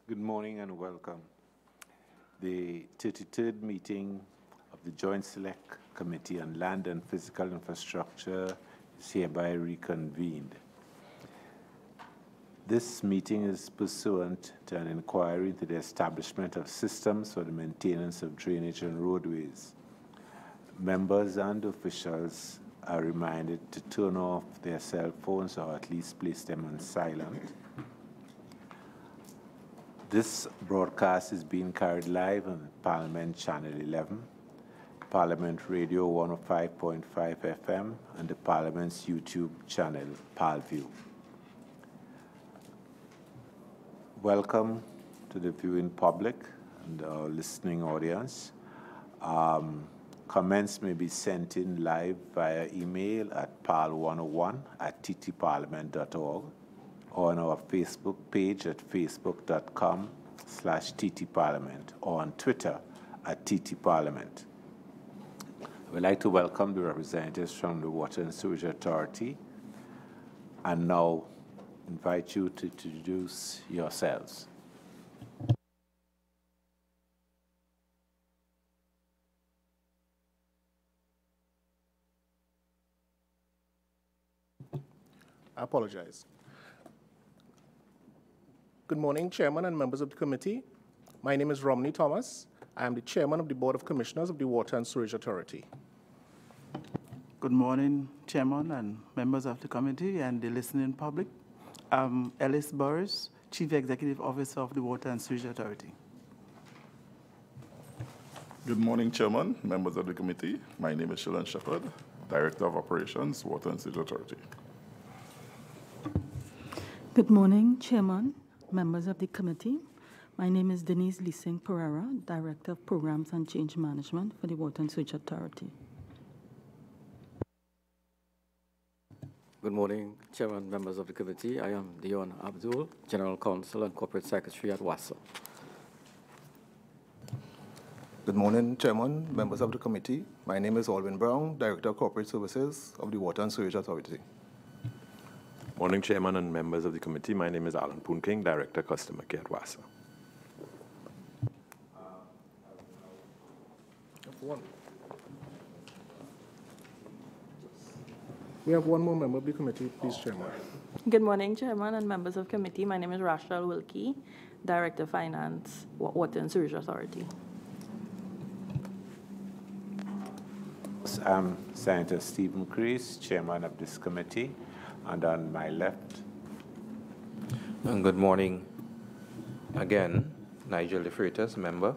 Good morning and welcome. The 33rd meeting of the Joint Select Committee on Land and Physical Infrastructure is hereby reconvened. This meeting is pursuant to an inquiry into the establishment of systems for the maintenance of drainage and roadways. Members and officials are reminded to turn off their cell phones or at least place them on silent. This broadcast is being carried live on Parliament Channel 11, Parliament Radio 105.5 FM, and the Parliament's YouTube channel, ParlView. Welcome to the viewing public and our listening audience. Comments may be sent in live via email at parl101@ttparliament.org or on our Facebook page at facebook.com/ttparliament or on Twitter at ttparliament. We'd like to welcome the representatives from the Water and Sewage Authority and now invite you to introduce yourselves. I apologize. Good morning, Chairman and members of the committee. My name is Romney Thomas. I am the Chairman of the Board of Commissioners of the Water and Sewage Authority. Good morning, Chairman and members of the committee and the listening public. I'm Ellis Burris, Chief Executive Officer of the Water and Sewage Authority. Good morning, Chairman, members of the committee. My name is Shillan Shepherd, Director of Operations, Water and Sewage Authority. Good morning, Chairman, members of the committee. My name is Denise Leasing Pereira, Director of Programs and Change Management for the Water and Sewage Authority. Good morning, Chairman, members of the committee. I am Dion Abdul, General Counsel and Corporate Secretary at WASA. Good morning, Chairman, members of the committee. My name is Alvin Brown, Director of Corporate Services of the Water and Sewage Authority. Morning, Chairman and members of the committee. My name is Alan Poonking, Director, Customer Care at WASA. We have one more member of the committee, please, Chairman. Good morning, Chairman and members of the committee. My name is Rachel Wilkie, Director of Finance, Water and Sewage Authority. I'm Senator Stephen Crease, Chairman of this committee, and on my left. And good morning again, Nigel De Freitas, member.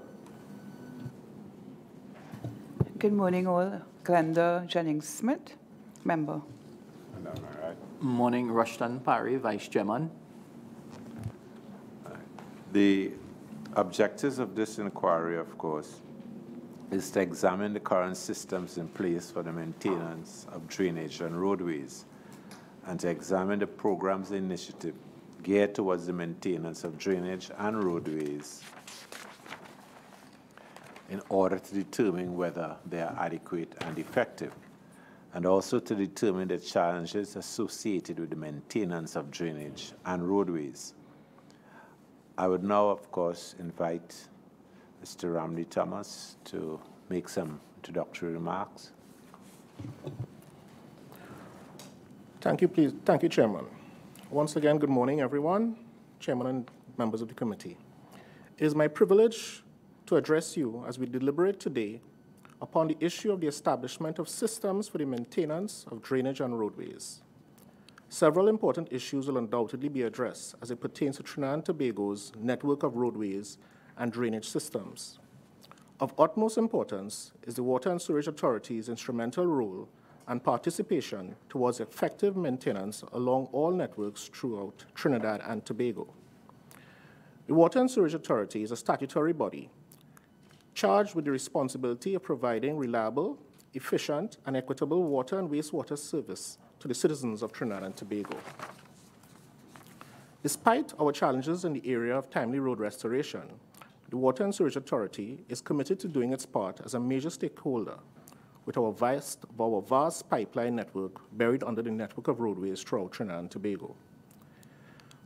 Good morning all, Glenda Jennings-Smith, member. And on my right. Morning, Rushton Parry, Vice Chairman. The objectives of this inquiry, of course, is to examine the current systems in place for the maintenance of drainage and roadways, and to examine the programs and initiative geared towards the maintenance of drainage and roadways in order to determine whether they are adequate and effective, and also to determine the challenges associated with the maintenance of drainage and roadways. I would now, of course, invite Mr. Romney Thomas to make some introductory remarks. Thank you, please. Thank you, Chairman. Once again, good morning, everyone, Chairman and members of the committee. It is my privilege to address you as we deliberate today upon the issue of the establishment of systems for the maintenance of drainage and roadways. Several important issues will undoubtedly be addressed as it pertains to Trinidad and Tobago's network of roadways and drainage systems. Of utmost importance is the Water and Sewage Authority's instrumental role and participation towards effective maintenance along all networks throughout Trinidad and Tobago. The Water and Sewage Authority is a statutory body charged with the responsibility of providing reliable, efficient, and equitable water and wastewater service to the citizens of Trinidad and Tobago. Despite our challenges in the area of timely road restoration, the Water and Sewage Authority is committed to doing its part as a major stakeholder with our vast pipeline network buried under the network of roadways throughout Trinidad and Tobago.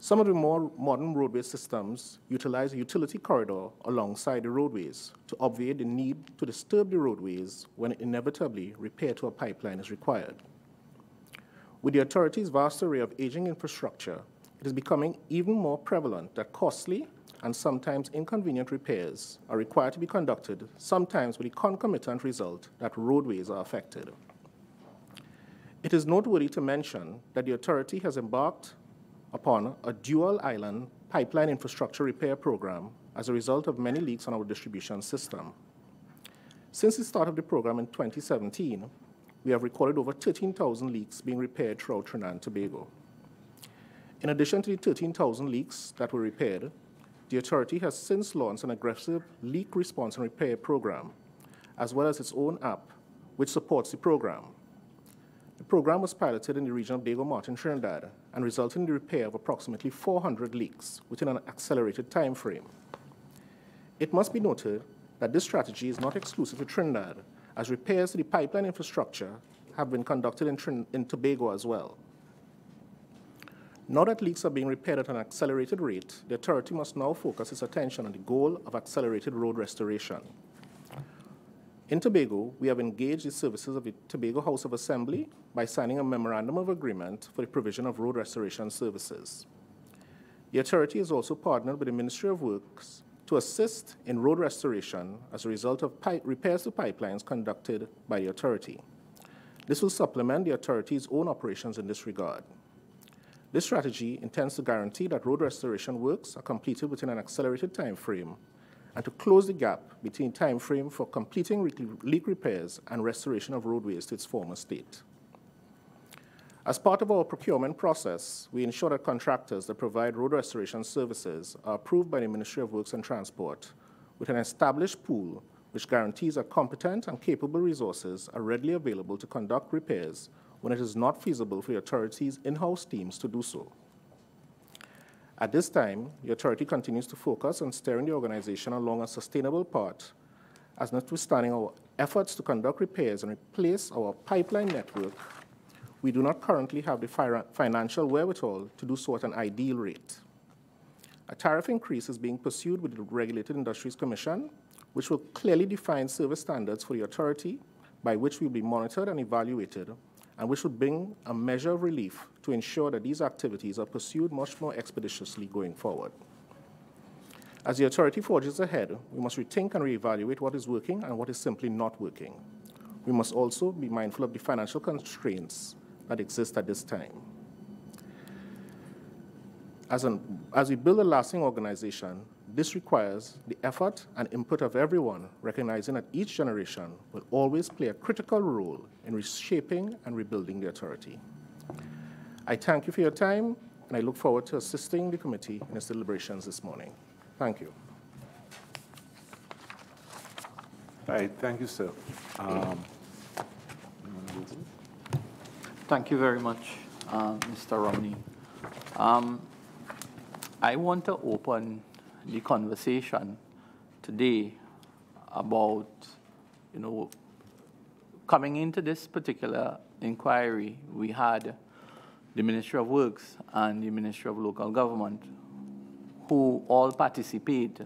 Some of the more modern roadway systems utilize a utility corridor alongside the roadways to obviate the need to disturb the roadways when inevitably repair to a pipeline is required. With the authority's vast array of aging infrastructure, it is becoming even more prevalent that costly and sometimes inconvenient repairs are required to be conducted, sometimes with the concomitant result that roadways are affected. It is noteworthy to mention that the authority has embarked upon a dual-island pipeline infrastructure repair program as a result of many leaks on our distribution system. Since the start of the program in 2017, we have recorded over 13,000 leaks being repaired throughout Trinidad and Tobago. In addition to the 13,000 leaks that were repaired, the authority has since launched an aggressive leak response and repair program, as well as its own app, which supports the program. The program was piloted in the region of Diego Martin, Trinidad, and resulted in the repair of approximately 400 leaks within an accelerated time frame. It must be noted that this strategy is not exclusive to Trinidad, as repairs to the pipeline infrastructure have been conducted in Tobago as well. Now that leaks are being repaired at an accelerated rate, the authority must now focus its attention on the goal of accelerated road restoration. In Tobago, we have engaged the services of the Tobago House of Assembly by signing a memorandum of agreement for the provision of road restoration services. The authority has also partnered with the Ministry of Works to assist in road restoration as a result of repairs to pipelines conducted by the authority. This will supplement the authority's own operations in this regard. This strategy intends to guarantee that road restoration works are completed within an accelerated time frame and to close the gap between time frame for completing leak repairs and restoration of roadways to its former state. As part of our procurement process, we ensure that contractors that provide road restoration services are approved by the Ministry of Works and Transport with an established pool which guarantees that competent and capable resources are readily available to conduct repairs when it is not feasible for the authority's in-house teams to do so. At this time, the authority continues to focus on steering the organization along a sustainable path, as notwithstanding our efforts to conduct repairs and replace our pipeline network, we do not currently have the financial wherewithal to do so at an ideal rate. A tariff increase is being pursued with the Regulated Industries Commission, which will clearly define service standards for the authority by which will be monitored and evaluated, and which would bring a measure of relief to ensure that these activities are pursued much more expeditiously going forward. As the authority forges ahead, we must rethink and reevaluate what is working and what is simply not working. We must also be mindful of the financial constraints that exist at this time. As we build a lasting organization, this requires the effort and input of everyone, recognizing that each generation will always play a critical role in reshaping and rebuilding the authority. I thank you for your time, and I look forward to assisting the committee in its deliberations this morning. Thank you. All right, thank you, sir. Thank you very much, Mr. Romney. I want to open the conversation today about, coming into this particular inquiry, we had the Ministry of Works and the Ministry of Local Government, who all participate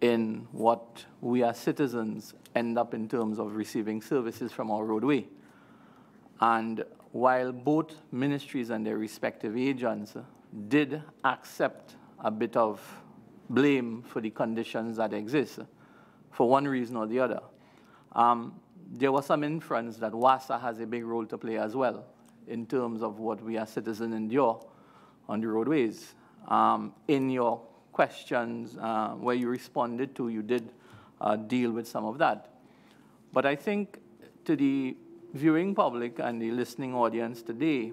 in what we as citizens end up in terms of receiving services from our roadway. And while both ministries and their respective agents did accept a bit of blame for the conditions that exist, for one reason or the other, there was some inference that WASA has a big role to play as well in terms of what we as citizens endure on the roadways. In your questions where you responded to, you did deal with some of that. But I think to the viewing public and the listening audience today,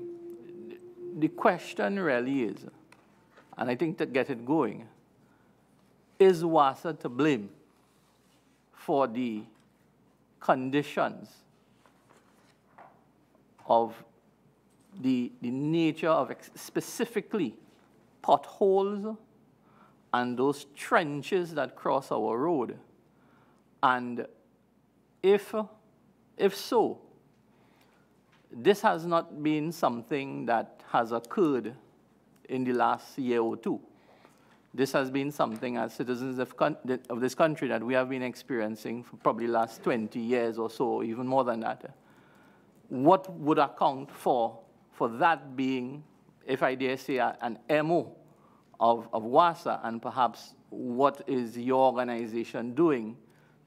the question really is, and I think to get it going, is WASA to blame for the conditions of the nature of specifically potholes and those trenches that cross our road? And if so, this has not been something that has occurred in the last year or two. This has been something as citizens of this country that we have been experiencing for probably the last 20 years or so, even more than that. What would account for that being, if I dare say, an MO of WASA, and perhaps what is your organization doing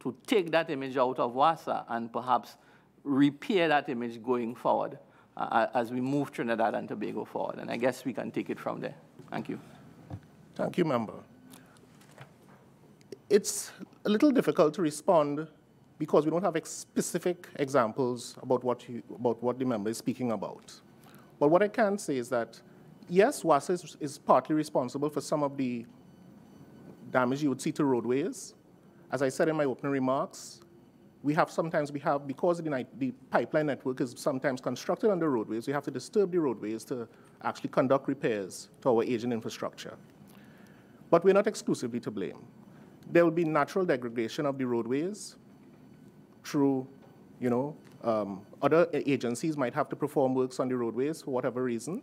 to take that image out of WASA and perhaps repair that image going forward as we move Trinidad and Tobago forward? And I guess we can take it from there. Thank you. Thank you, Member. It's a little difficult to respond because we don't have specific examples about what the member is speaking about. But what I can say is that, yes, WASA is partly responsible for some of the damage you would see to roadways. As I said in my opening remarks, because the pipeline network is sometimes constructed on the roadways, we have to disturb the roadways to actually conduct repairs to our aging infrastructure. But we're not exclusively to blame. There will be natural degradation of the roadways through, other agencies might have to perform works on the roadways for whatever reason.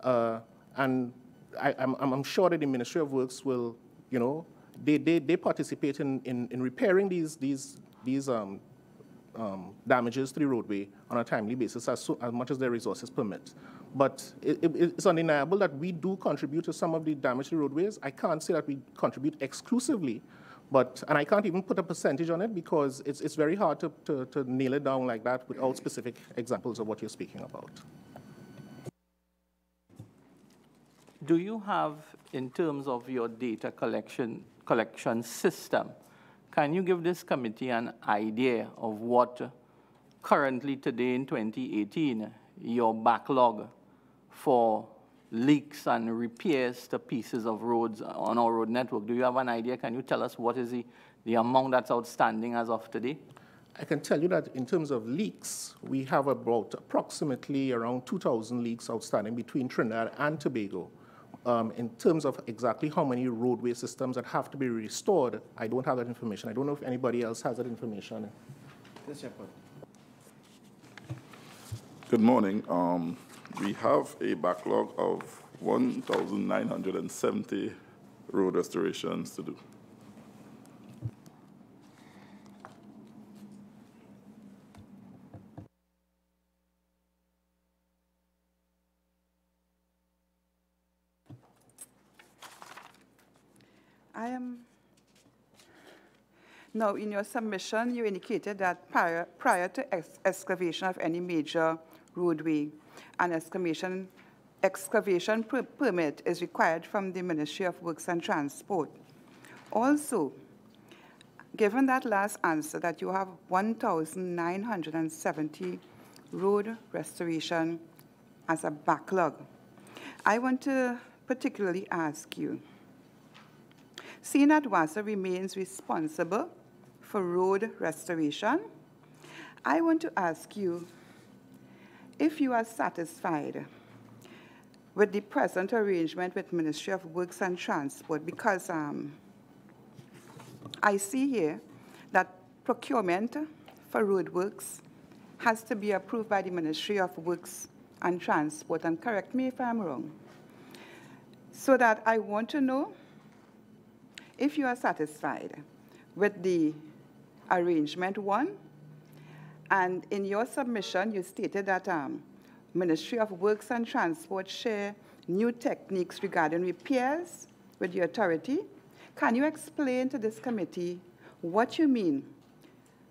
And I'm sure that the Ministry of Works will, they participate in repairing these damages to the roadway on a timely basis as much as their resources permit. But it's undeniable that we do contribute to some of the damage to the roadways. I can't say that we contribute exclusively, and I can't even put a percentage on it because it's very hard to nail it down like that without specific examples of what you're speaking about. Do you have, in terms of your data collection system, can you give this committee an idea of what currently today in 2018 your backlog for leaks and repairs to pieces of roads on our road network? Do you have an idea? Can you tell us what is the amount that's outstanding as of today? I can tell you that in terms of leaks, we have approximately around 2,000 leaks outstanding between Trinidad and Tobago. In terms of exactly how many roadway systems that have to be restored, I don't have that information. I don't know if anybody else has that information. Yes, Good morning. We have a backlog of 1,970 road restorations to do. Now, in your submission, you indicated that prior to excavation of any major roadway, an excavation permit is required from the Ministry of Works and Transport. Also, given that last answer that you have 1,970 road restoration as a backlog, I want to particularly ask you, seeing that WASA remains responsible for road restoration, I want to ask you if you are satisfied with the present arrangement with Ministry of Works and Transport, because I see here that procurement for roadworks has to be approved by the Ministry of Works and Transport, and correct me if I'm wrong. So that I want to know if you are satisfied with the arrangement one, and in your submission you stated that Ministry of Works and Transport share new techniques regarding repairs with the authority. Can you explain to this committee what you mean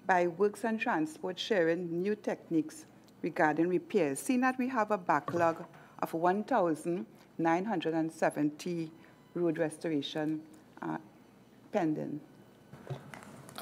by Works and Transport sharing new techniques regarding repairs, seeing that we have a backlog of 1,970 road restoration pending?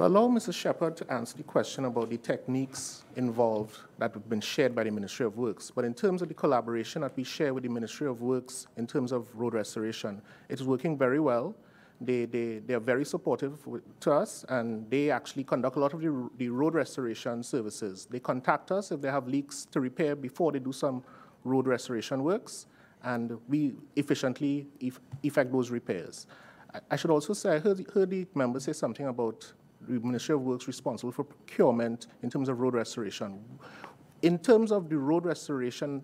Allow Mrs. Shepherd to answer the question about the techniques involved that have been shared by the Ministry of Works. But in terms of the collaboration that we share with the Ministry of Works in terms of road restoration, it is working very well. They are very supportive to us, and they actually conduct a lot of the road restoration services. They contact us if they have leaks to repair before they do some road restoration works, and we efficiently effect those repairs. I should also say, I heard the member say something about the Ministry of Works responsible for procurement in terms of road restoration. In terms of the road restoration,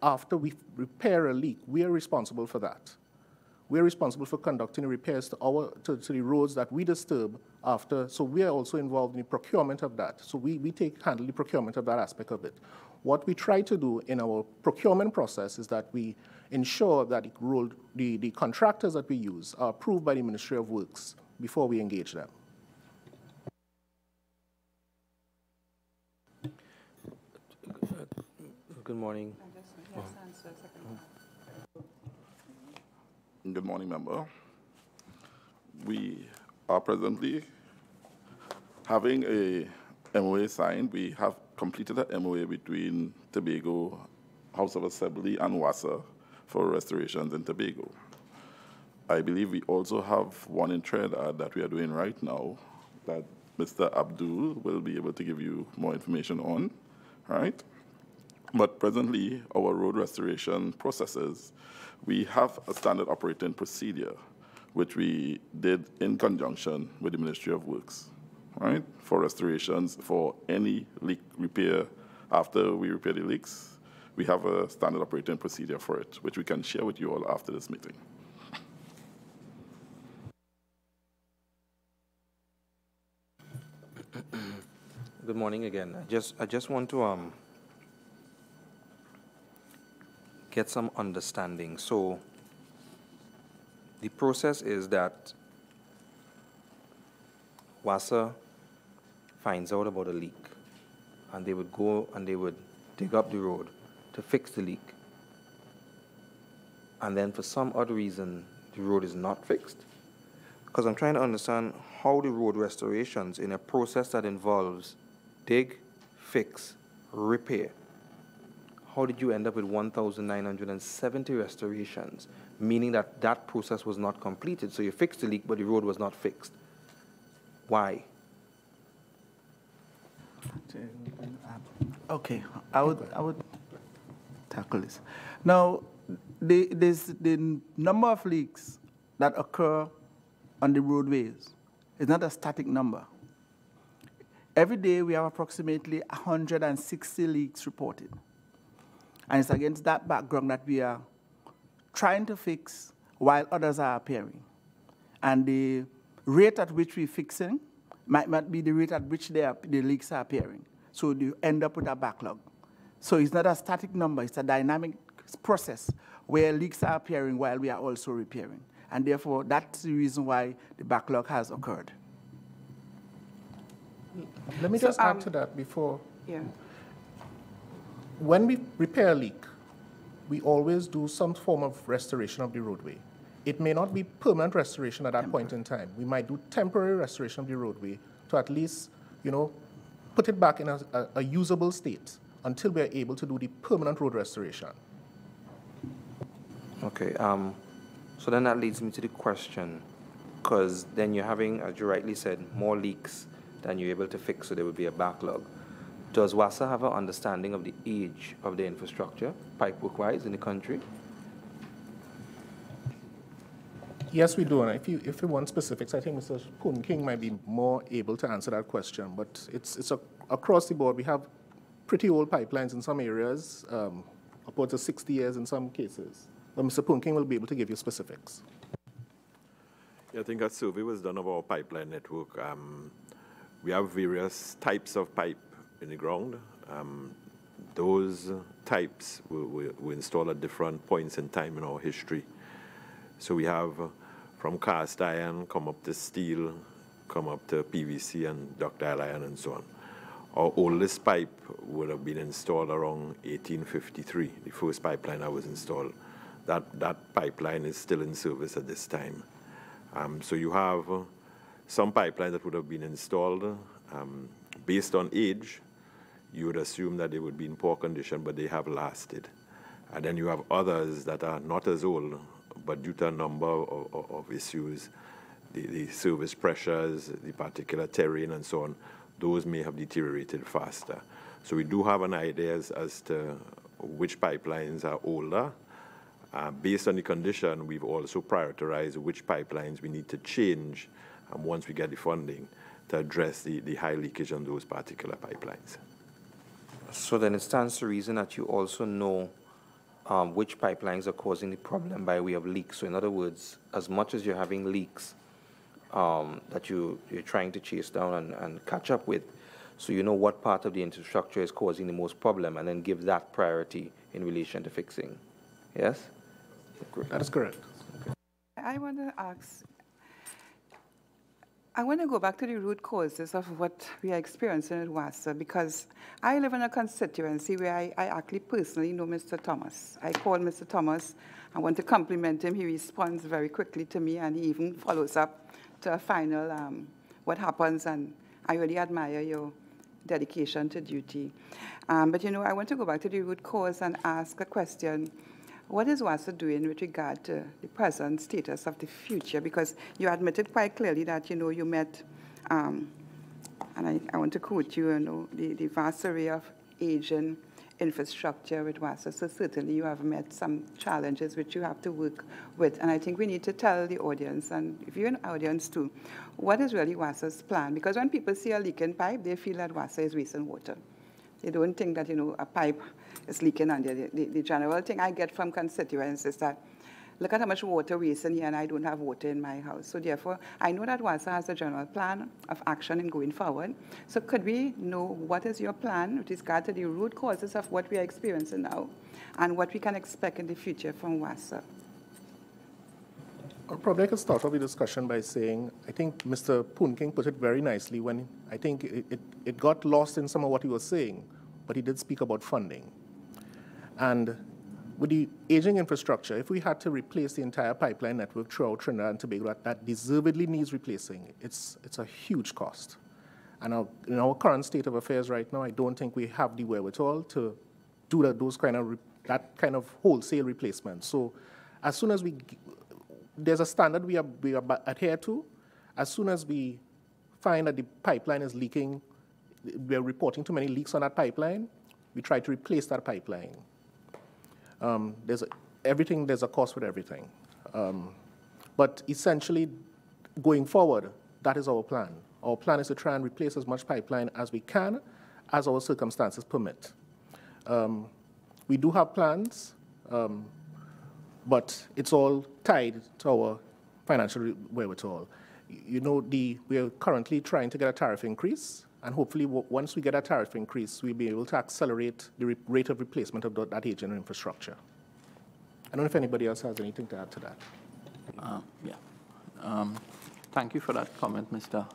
after we repair a leak, we are responsible for that. We are responsible for conducting repairs to the roads that we disturb after, so we are also involved in the procurement of that. So we handle the procurement of that aspect of it. What we try to do in our procurement process is that we ensure that the contractors that we use are approved by the Ministry of Works before we engage them. Good morning. Good morning, member. We are presently having a MOA signed. We have completed an MOA between Tobago House of Assembly and WASA for restorations in Tobago. I believe we also have one in Trinidad that we are doing right now that Mr. Abdul will be able to give you more information on, right? But presently, our road restoration processes, we have a standard operating procedure, which we did in conjunction with the Ministry of Works, right? For restorations, for any leak repair, after we repair the leaks, we have a standard operating procedure for it, which we can share with you all after this meeting. Good morning again. I just want to get some understanding. So the process is that WASA finds out about a leak, and they would go and they would dig up the road to fix the leak. And then for some odd reason, the road is not fixed. Because I'm trying to understand how the road restorations in a process that involves dig, fix, repair. How did you end up with 1,970 restorations, meaning that that process was not completed? So you fixed the leak, but the road was not fixed. Why? Okay, I would tackle this. Now, the number of leaks that occur on the roadways is not a static number. Every day we have approximately 160 leaks reported. And it's against that background that we are trying to fix while others are appearing. And the rate at which we're fixing might not be the rate at which the leaks are appearing. So you end up with a backlog. So it's not a static number, it's a dynamic process where leaks are appearing while we are also repairing. And therefore, that's the reason why the backlog has occurred. Let me just add to that before. Yeah. When we repair a leak, we always do some form of restoration of the roadway. It may not be permanent restoration at that point in time. We might do temporary restoration of the roadway to at least, put it back in a usable state until we are able to do the permanent road restoration. Okay, so then that leads me to the question, because then you're having, as you rightly said, more leaks than you're able to fix, so there would be a backlog. Does WASA have an understanding of the age of the infrastructure, pipework-wise, in the country? Yes, we do. And if you want specifics, I think Mr. Poon King might be more able to answer that question. But it's across the board. We have pretty old pipelines in some areas, upwards of 60 years in some cases. But Mr. Poon King will be able to give you specifics. Yeah, I think a survey was done of our pipeline network. We have various types of pipe in the ground. Those types were installed at different points in time in our history. So we have from cast iron, come up to steel, come up to PVC and ductile iron and so on. Our oldest pipe would have been installed around 1853, the first pipeline that was installed. That pipeline is still in service at this time. So you have some pipelines that would have been installed based on age. You would assume that they would be in poor condition, but they have lasted. And then you have others that are not as old, but due to a number of issues, the service pressures, the particular terrain and so on, those may have deteriorated faster. So we do have an idea as to which pipelines are older. Based on the condition, we've also prioritized which pipelines we need to change once we get the funding to address the high leakage on those particular pipelines. So then it stands to reason that you also know which pipelines are causing the problem by way of leaks. So in other words, as much as you're having leaks that you're trying to chase down and catch up with, so you know what part of the infrastructure is causing the most problem, and then give that priority in relation to fixing. Yes? That is correct. I want to ask, I want to go back to the root causes of what we are experiencing at WASA, because I live in a constituency where I actually personally know Mr. Thomas. I call Mr. Thomas. I want to compliment him. He responds very quickly to me, and he even follows up to a final what happens, and I really admire your dedication to duty. But, you know, I want to go back to the root cause and ask a question. What is WASA doing with regard to the present status of the future? Because you admitted quite clearly that, you know, you met, and I want to quote you, you know, the vast array of aging infrastructure with WASA. So certainly you have met some challenges which you have to work with. And I think we need to tell the audience, and if you're an audience too, what is really WASA's plan? Because when people see a leaking pipe, they feel that WASA is wasting water. They don't think that, you know, a pipe is leaking under. The general thing I get from constituents is that, look at how much water wasting here, and I don't have water in my house. So therefore, I know that WASA has a general plan of action in going forward. So could we know what is your plan with regard to the root causes of what we are experiencing now, and what we can expect in the future from WASA? Probably I could start off the discussion by saying, I think Mr. Poonking put it very nicely when I think it got lost in some of what he was saying, but he did speak about funding. And with the aging infrastructure, if we had to replace the entire pipeline network throughout Trinidad and Tobago that deservedly needs replacing, it's a huge cost. And in our current state of affairs right now, I don't think we have the wherewithal to do that kind of wholesale replacement. So as soon as there's a standard we adhere to, as soon as we find that the pipeline is leaking, we're reporting too many leaks on that pipeline, we try to replace that pipeline. There's a cost with everything. But essentially, going forward, that is our plan. Our plan is to try and replace as much pipeline as we can, as our circumstances permit. We do have plans, but it's all tied to our financial wherewithal. You know, we are currently trying to get a tariff increase, and hopefully once we get a tariff increase, we'll be able to accelerate the rate of replacement of that aging infrastructure. I don't know if anybody else has anything to add to that. Thank you for that comment, Mr.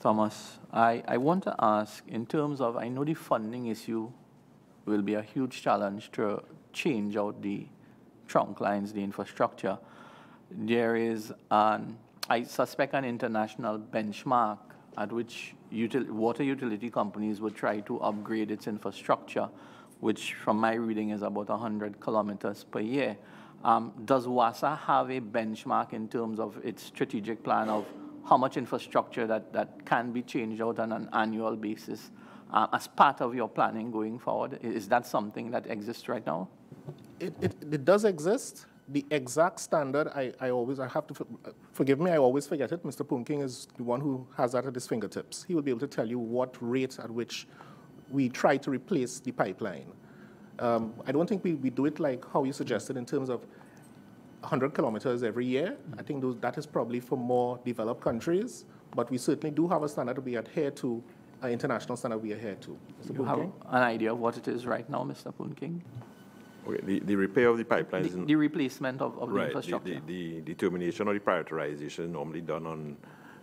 Thomas. I want to ask, in terms of, I know the funding issue will be a huge challenge to change out the trunk lines, the infrastructure. There is, I suspect, an international benchmark at which water utility companies would try to upgrade its infrastructure, which from my reading is about 100 kilometers per year. Does WASA have a benchmark in terms of its strategic plan of how much infrastructure that can be changed out on an annual basis as part of your planning going forward? Is that something that exists right now? It does exist. The exact standard, I have to, forgive me, I always forget it. Mr. Poonking is the one who has that at his fingertips. He will be able to tell you what rate at which we try to replace the pipeline. I don't think we do it like how you suggested in terms of 100 kilometers every year. I think that is probably for more developed countries, but we certainly do have a standard we adhere to, an international standard we adhere to. Mr. You have an idea of what it is right now, Mr. Poonking? Okay, the repair of the pipelines... The replacement of the right, infrastructure. The determination or the prioritization is normally done on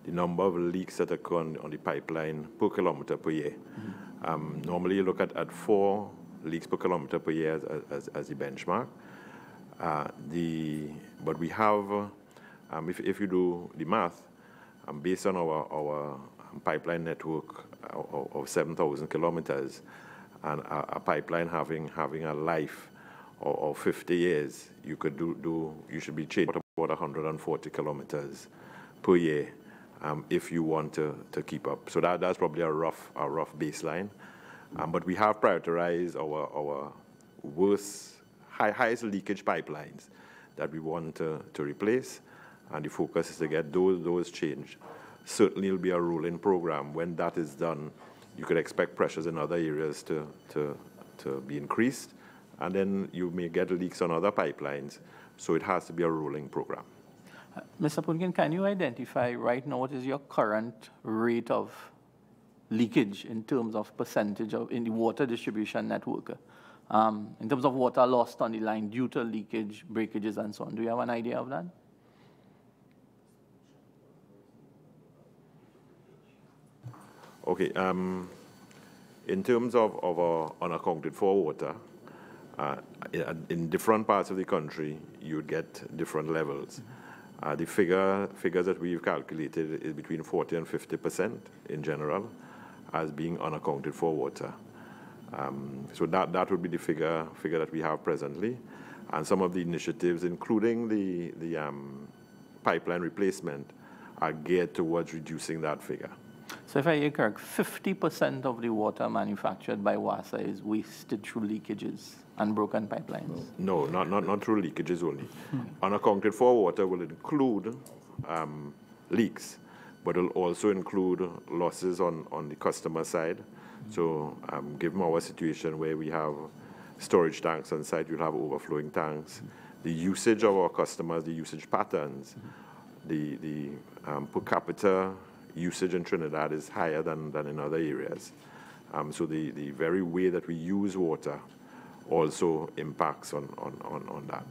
the number of leaks that occur on the pipeline per kilometer per year. Mm-hmm. Normally you look at 4 leaks per kilometer per year as the benchmark. But we have, if you do the math, based on our pipeline network of 7,000 kilometers, and a pipeline having a life of 50 years, you could you should be changing about 140 kilometers per year if you want to keep up. So that's probably a rough baseline. But we have prioritized our highest leakage pipelines that we want to replace, and the focus is to get those changed. Certainly it'll be a rolling program. When that is done, you could expect pressures in other areas to be increased, and then you may get leaks on other pipelines. So it has to be a rolling program. Mr. Punkin, can you identify right now what is your current rate of leakage in terms of percentage in the water distribution network? In terms of water lost on the line due to leakage, breakages, and so on. Do you have an idea of that? Okay. In terms of unaccounted for water, in different parts of the country, you would get different levels. The figures that we've calculated is between 40 and 50% in general as being unaccounted for water. So that would be the figure that we have presently. And some of the initiatives, including the pipeline replacement, are geared towards reducing that figure. So if I hear correct, 50% of the water manufactured by WASA is wasted through leakages and broken pipelines? No, not through leakages only. Unaccounted for water will include leaks, but it will also include losses on the customer side. So given our situation where we have storage tanks on site, you'll have overflowing tanks. The usage of our customers, the usage patterns, the per capita usage in Trinidad is higher than in other areas. So the very way that we use water also impacts on that.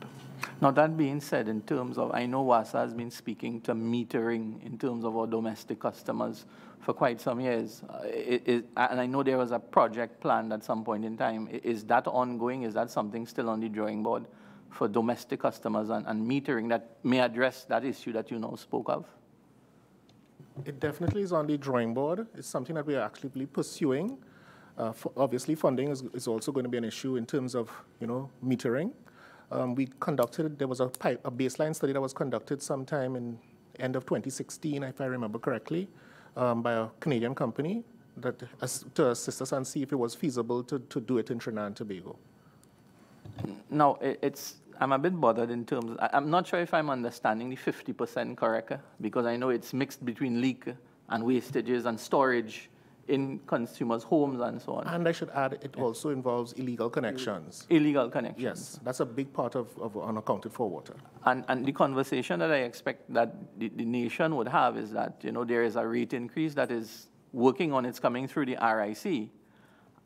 Now, that being said, in terms of, I know WASA has been speaking to metering in terms of our domestic customers for quite some years. And I know there was a project planned at some point in time. Is that ongoing? Is that something still on the drawing board for domestic customers and metering that may address that issue that you now spoke of? It definitely is on the drawing board. It's something that we are actively pursuing. Obviously, funding is also going to be an issue in terms of, metering. There was a baseline study that was conducted sometime in end of 2016, if I remember correctly, by a Canadian company to assist us and see if it was feasible to do it in Trinidad and Tobago. Now, I'm a bit bothered in terms, I'm not sure if I'm understanding the 50% correct, because I know it's mixed between leak and wastages and storage in consumers' homes and so on. And I should add, it also involves illegal connections. Illegal connections. Yes, that's a big part of unaccounted for water. And the conversation that I expect that the nation would have is that, there is a rate increase that is working on, it's coming through the RIC.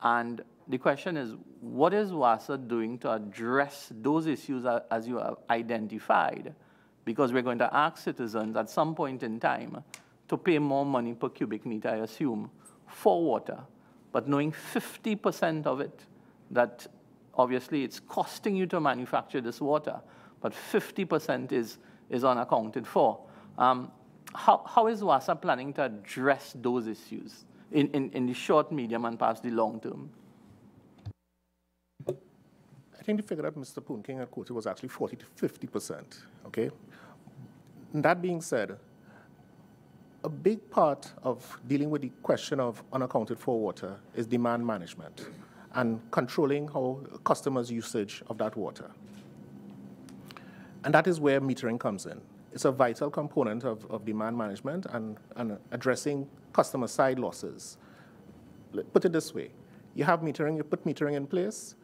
And the question is, what is WASA doing to address those issues as you have identified? Because we're going to ask citizens at some point in time to pay more money per cubic meter, I assume, for water, but knowing 50% of it, that obviously it's costing you to manufacture this water, but 50% is unaccounted for. How is WASA planning to address those issues in the short, medium, and perhaps the long term? I think the figure that Mr. Punking had quoted was actually 40 to 50%, okay? That being said, a big part of dealing with the question of unaccounted for water is demand management and controlling how customers' usage of that water. And that is where metering comes in. It's a vital component of demand management and addressing customer side losses. Put it this way, you have metering, you put metering in place.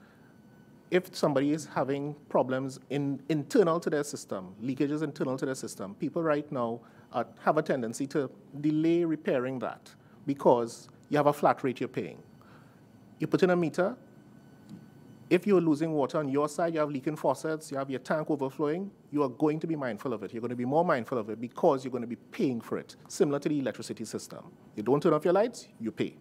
If somebody is having problems internal to their system, leakages internal to their system, people right now have a tendency to delay repairing that because you have a flat rate you're paying. You put in a meter. If you're losing water on your side, you have leaking faucets, you have your tank overflowing, you are going to be mindful of it. You're going to be more mindful of it because you're going to be paying for it, similar to the electricity system. You don't turn off your lights, you pay.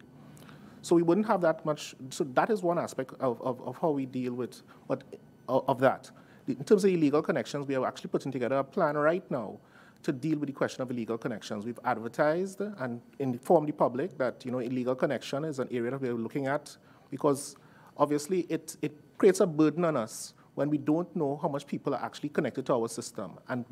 So we wouldn't have that much. So that is one aspect of how we deal with that. In terms of illegal connections, we are actually putting together a plan right now to deal with the question of illegal connections. We've advertised and informed the public that illegal connection is an area that we're looking at because obviously it creates a burden on us when we don't know how much people are actually connected to our system, and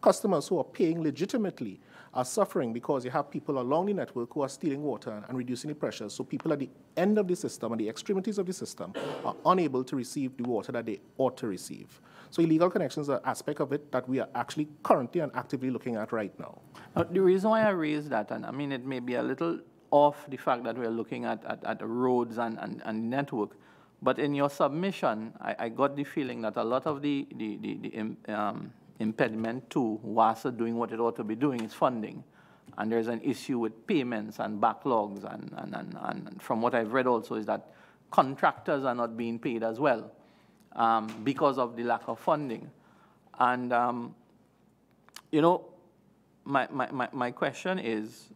customers who are paying legitimately are suffering because you have people along the network who are stealing water and reducing the pressure. So people at the end of the system and the extremities of the system are unable to receive the water that they ought to receive. So illegal connections are an aspect of it that we are actually currently and actively looking at right now. The reason why I raised that, and I mean it may be a little off the fact that we're looking at roads and network, But in your submission, I got the feeling that a lot of the impediment to WASA doing what it ought to be doing is funding. And there's an issue with payments and backlogs. And from what I've read also is that contractors are not being paid as well because of the lack of funding. And, you know, my question is,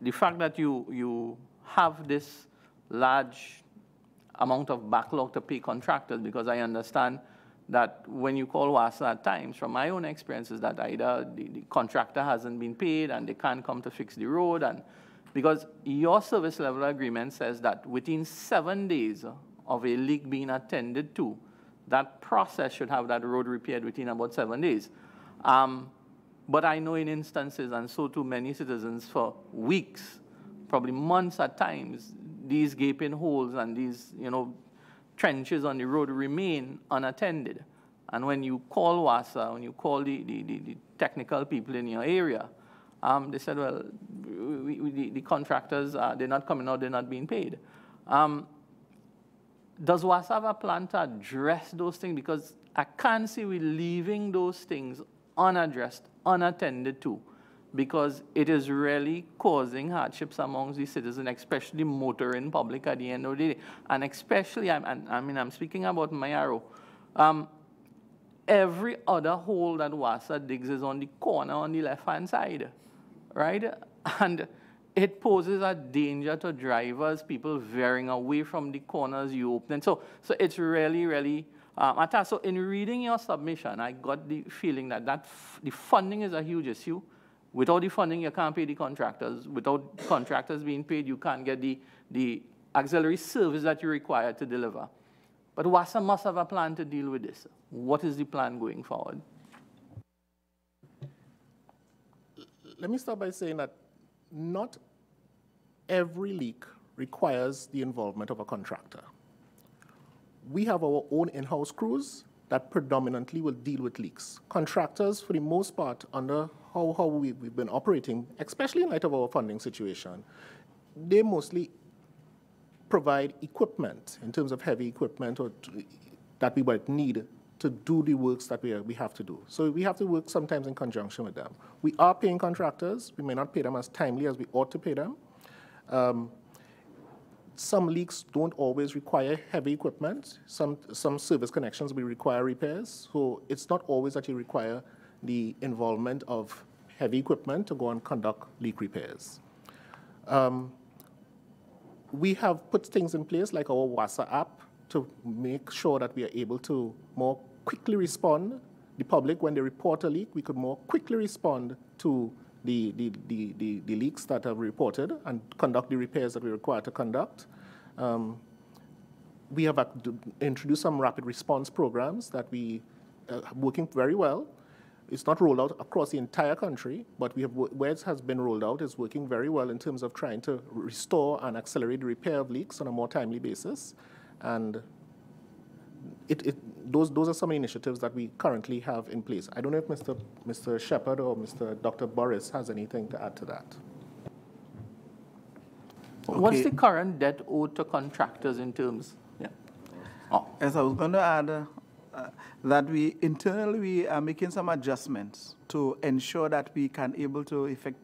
the fact that you have this large amount of backlog to pay contractors, because I understand that when you call WASA at times, from my own experiences, that either the contractor hasn't been paid and they can't come to fix the road, and because your service level agreement says that within 7 days of a leak being attended to, that process should have that road repaired within about 7 days. But I know in instances, and so too many citizens, for weeks, probably months at times, these gaping holes and these, you know, trenches on the road remain unattended. And when you call WASA, when you call the technical people in your area, they said, well, the contractors, they're not coming out, they're not being paid. Does WASA have a plan to address those things? Because I can't see we leaving those things unaddressed, unattended to, because it is really causing hardships amongst the citizens, especially motoring public at the end of the day. And especially, I'm speaking about my arrow. Every other hole that WASA digs is on the corner on the left-hand side, right? And it poses a danger to drivers, people veering away from the corners you open. So it's really, really, so in reading your submission, I got the feeling that the funding is a huge issue. Without the funding, you can't pay the contractors. Without contractors being paid, you can't get the auxiliary service that you require to deliver. But WASA must have a plan to deal with this. What is the plan going forward? Let me start by saying that not every leak requires the involvement of a contractor. We have our own in-house crews that predominantly will deal with leaks. Contractors, for the most part, under how we've been operating, especially in light of our funding situation, they mostly provide equipment in terms of heavy equipment that we might need to do the works that we have to do. So we have to work sometimes in conjunction with them. We are paying contractors. We may not pay them as timely as we ought to pay them. Some leaks don't always require heavy equipment. Some service connections will require repairs. So it's not always that you require the involvement of heavy equipment to go and conduct leak repairs. We have put things in place like our WASA app to make sure that we are able to more quickly respond. The public, when they report a leak, we could more quickly respond to the leaks that are reported and conduct the repairs that we require to conduct. We have introduced some rapid response programs that we are working very well. It's not rolled out across the entire country, but we have, where it has been rolled out, is working very well in terms of trying to restore and accelerate the repair of leaks on a more timely basis. And those are some initiatives that we currently have in place. I don't know if Mr. Shepherd or Dr. Boris has anything to add to that. Okay. What's the current debt owed to contractors in terms? Yeah. Oh. As I was going to add, that we internally are making some adjustments to ensure that we can able to effect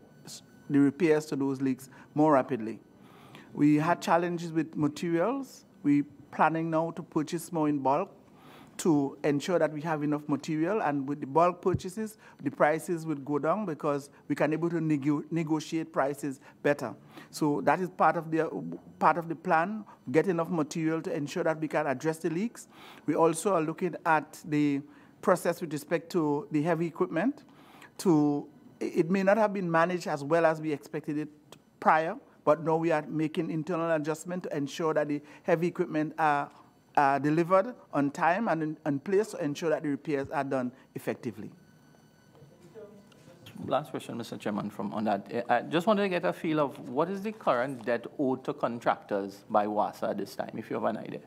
the repairs to those leaks more rapidly. We had challenges with materials. We're planning now to purchase more in bulk to ensure that we have enough material, and with the bulk purchases, the prices will go down because we can able to negotiate prices better. So that is part of the plan, get enough material to ensure that we can address the leaks. We also are looking at the process with respect to the heavy equipment. It may not have been managed as well as we expected it prior, but now we are making internal adjustment to ensure that the heavy equipment are delivered on time and in place to ensure that the repairs are done effectively. Last question, Mr. Chairman, on that. I just wanted to get a feel of what is the current debt owed to contractors by WASA at this time, if you have an idea.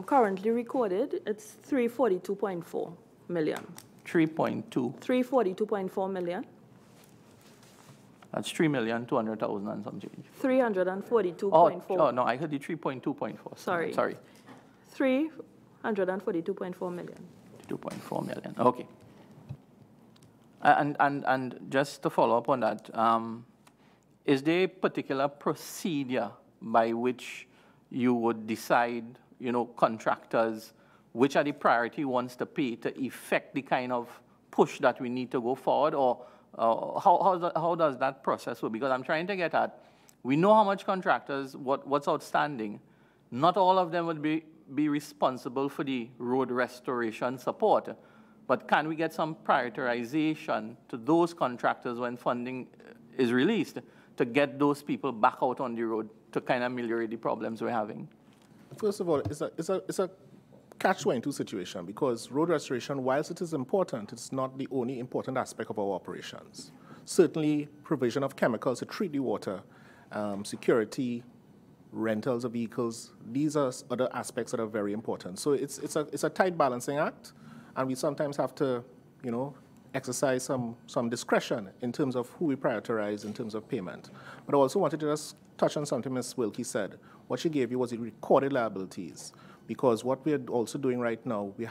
Currently recorded, it's 342.4 million. 3.2. 342.4 million. That's 3,200,000 and some change. 342.4. Oh, no, I heard the 3.2.4. Sorry. Sorry. 342.4 million. 2.4 million. Okay. And just to follow up on that, is there a particular procedure by which you would decide, contractors, which are the priority ones to pay to effect the kind of push that we need to go forward, or how does that process work? Because I'm trying to get at, we know how much contractors, what's outstanding. Not all of them would be responsible for the road restoration support, but can we get some prioritization to those contractors when funding is released to get those people back out on the road to kind of ameliorate the problems we're having? First of all, it's a catch-22 situation, because road restoration, whilst it is important, it's not the only important aspect of our operations. Certainly, provision of chemicals to treat the water, security, rentals of vehicles, these are other aspects that are very important. So it's a tight balancing act, and we sometimes have to, exercise some discretion in terms of who we prioritize in terms of payment. But I also wanted to just touch on something Ms. Wilkie said. What she gave you was the recorded liabilities, because what we're also doing right now, we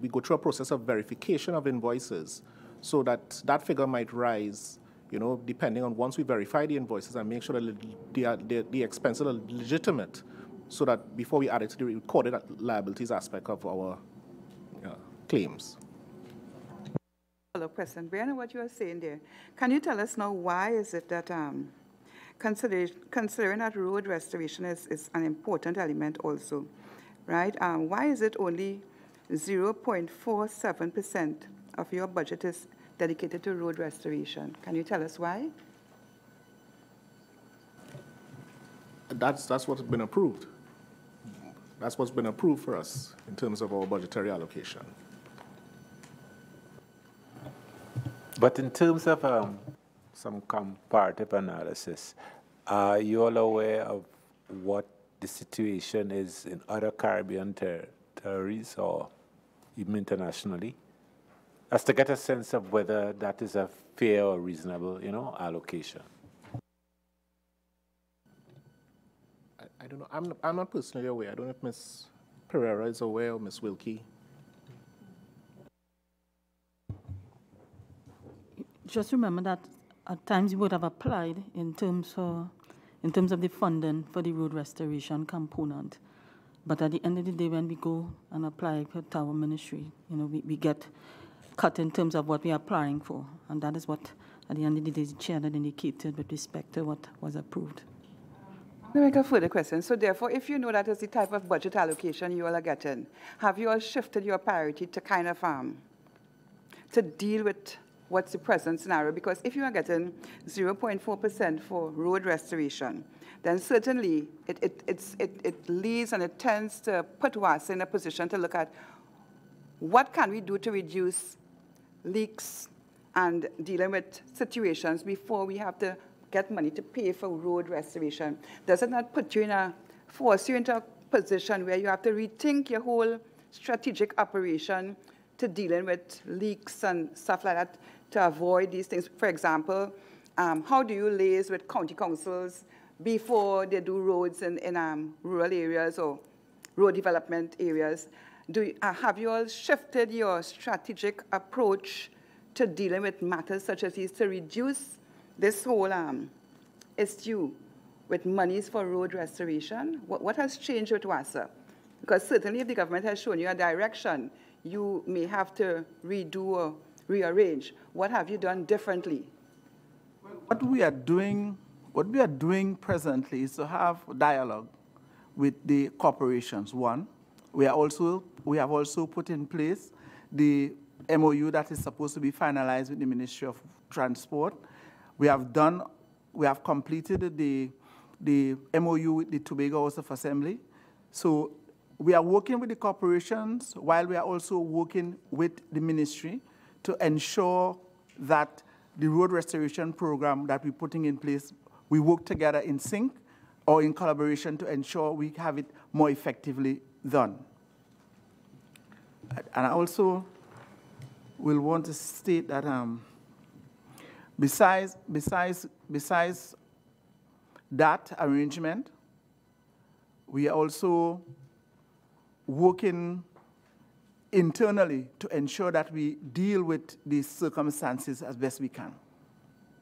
go through a process of verification of invoices, so that figure might rise, depending on once we verify the invoices and make sure that the expenses are legitimate, so that before we add it to the recorded liabilities aspect of our claims. Follow-up question. Brianna, what you are saying there, can you tell us now why is it that considering that road restoration is an important element also, right? Why is it only 0.47% of your budget is dedicated to road restoration? Can you tell us why? That's what's been approved. That's what's been approved for us in terms of our budgetary allocation. But in terms of some comparative analysis, are you all aware of what the situation is in other Caribbean territories or even internationally? As to get a sense of whether that is a fair or reasonable, allocation. I don't know. I'm not personally aware. I don't know if Ms. Pereira is aware or Ms. Wilkie. Just remember that at times you would have applied in terms of the funding for the road restoration component. But at the end of the day, when we go and apply for our ministry, we get cut in terms of what we are applying for. And that is what, at the end of the day, the chair that indicated with respect to what was approved. Let me make a further question. So therefore, if you know that is the type of budget allocation you all are getting, have you all shifted your priority to kind of to deal with what's the present scenario? Because if you are getting 0.4% for road restoration, then certainly it leads and it tends to put WASA in a position to look at what can we do to reduce leaks and dealing with situations before we have to get money to pay for road restoration. Does it not force you into a position where you have to rethink your whole strategic operation to dealing with leaks and stuff like that to avoid these things? For example, how do you liaise with county councils before they do roads in rural areas or road development areas? Have you all shifted your strategic approach to dealing with matters such as these to reduce this whole issue with monies for road restoration? What has changed with WASA? Because certainly if the government has shown you a direction, you may have to redo or rearrange. What have you done differently? What we are doing presently is to have dialogue with the corporations. One, we have also put in place the MOU that is supposed to be finalized with the Ministry of Transport. We have completed the MOU with the Tobago House of Assembly. So we are working with the corporations while we are also working with the ministry to ensure that the road restoration program that we're putting in place, we work together in sync or in collaboration to ensure we have it more effectively done. And I also will want to state that Besides that arrangement, we are also working internally to ensure that we deal with these circumstances as best we can,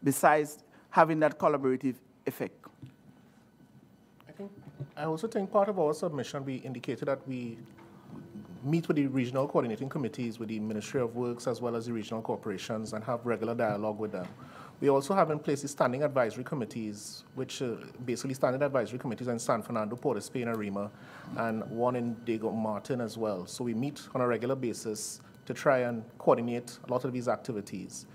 besides having that collaborative effect. I also think part of our submission, we indicated that we meet with the regional coordinating committees, with the Ministry of Works, as well as the regional corporations, and have regular dialogue with them. We also have in place the standing advisory committees, which basically standing advisory committees in San Fernando, Port of Spain, and Rima, and one in Diego Martin as well. So we meet on a regular basis to try and coordinate a lot of these activities.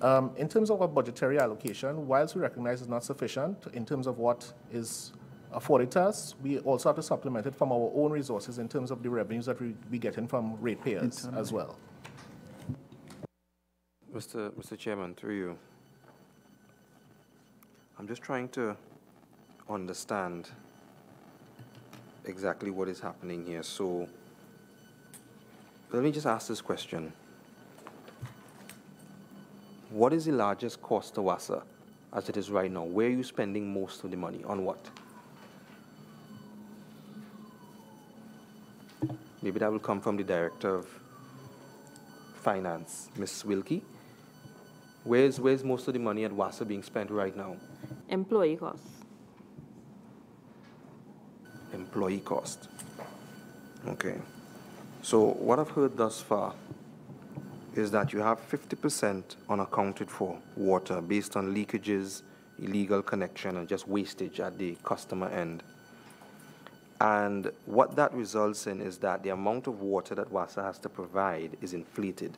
In terms of our budgetary allocation, whilst we recognize it's not sufficient in terms of what is afforded to us, we also have to supplement it from our own resources in terms of the revenues that we get in from ratepayers as well. Mr. Chairman, through you, I'm just trying to understand exactly what is happening here. So let me just ask this question. What is the largest cost to WASA as it is right now? Where are you spending most of the money? On what? Maybe that will come from the Director of Finance, Ms. Wilkie. Where's most of the money at WASA being spent right now? Employee costs. Employee cost. Okay. So what I've heard thus far is that you have 50% unaccounted for water based on leakages, illegal connection, and just wastage at the customer end. And what that results in is that the amount of water that WASA has to provide is inflated.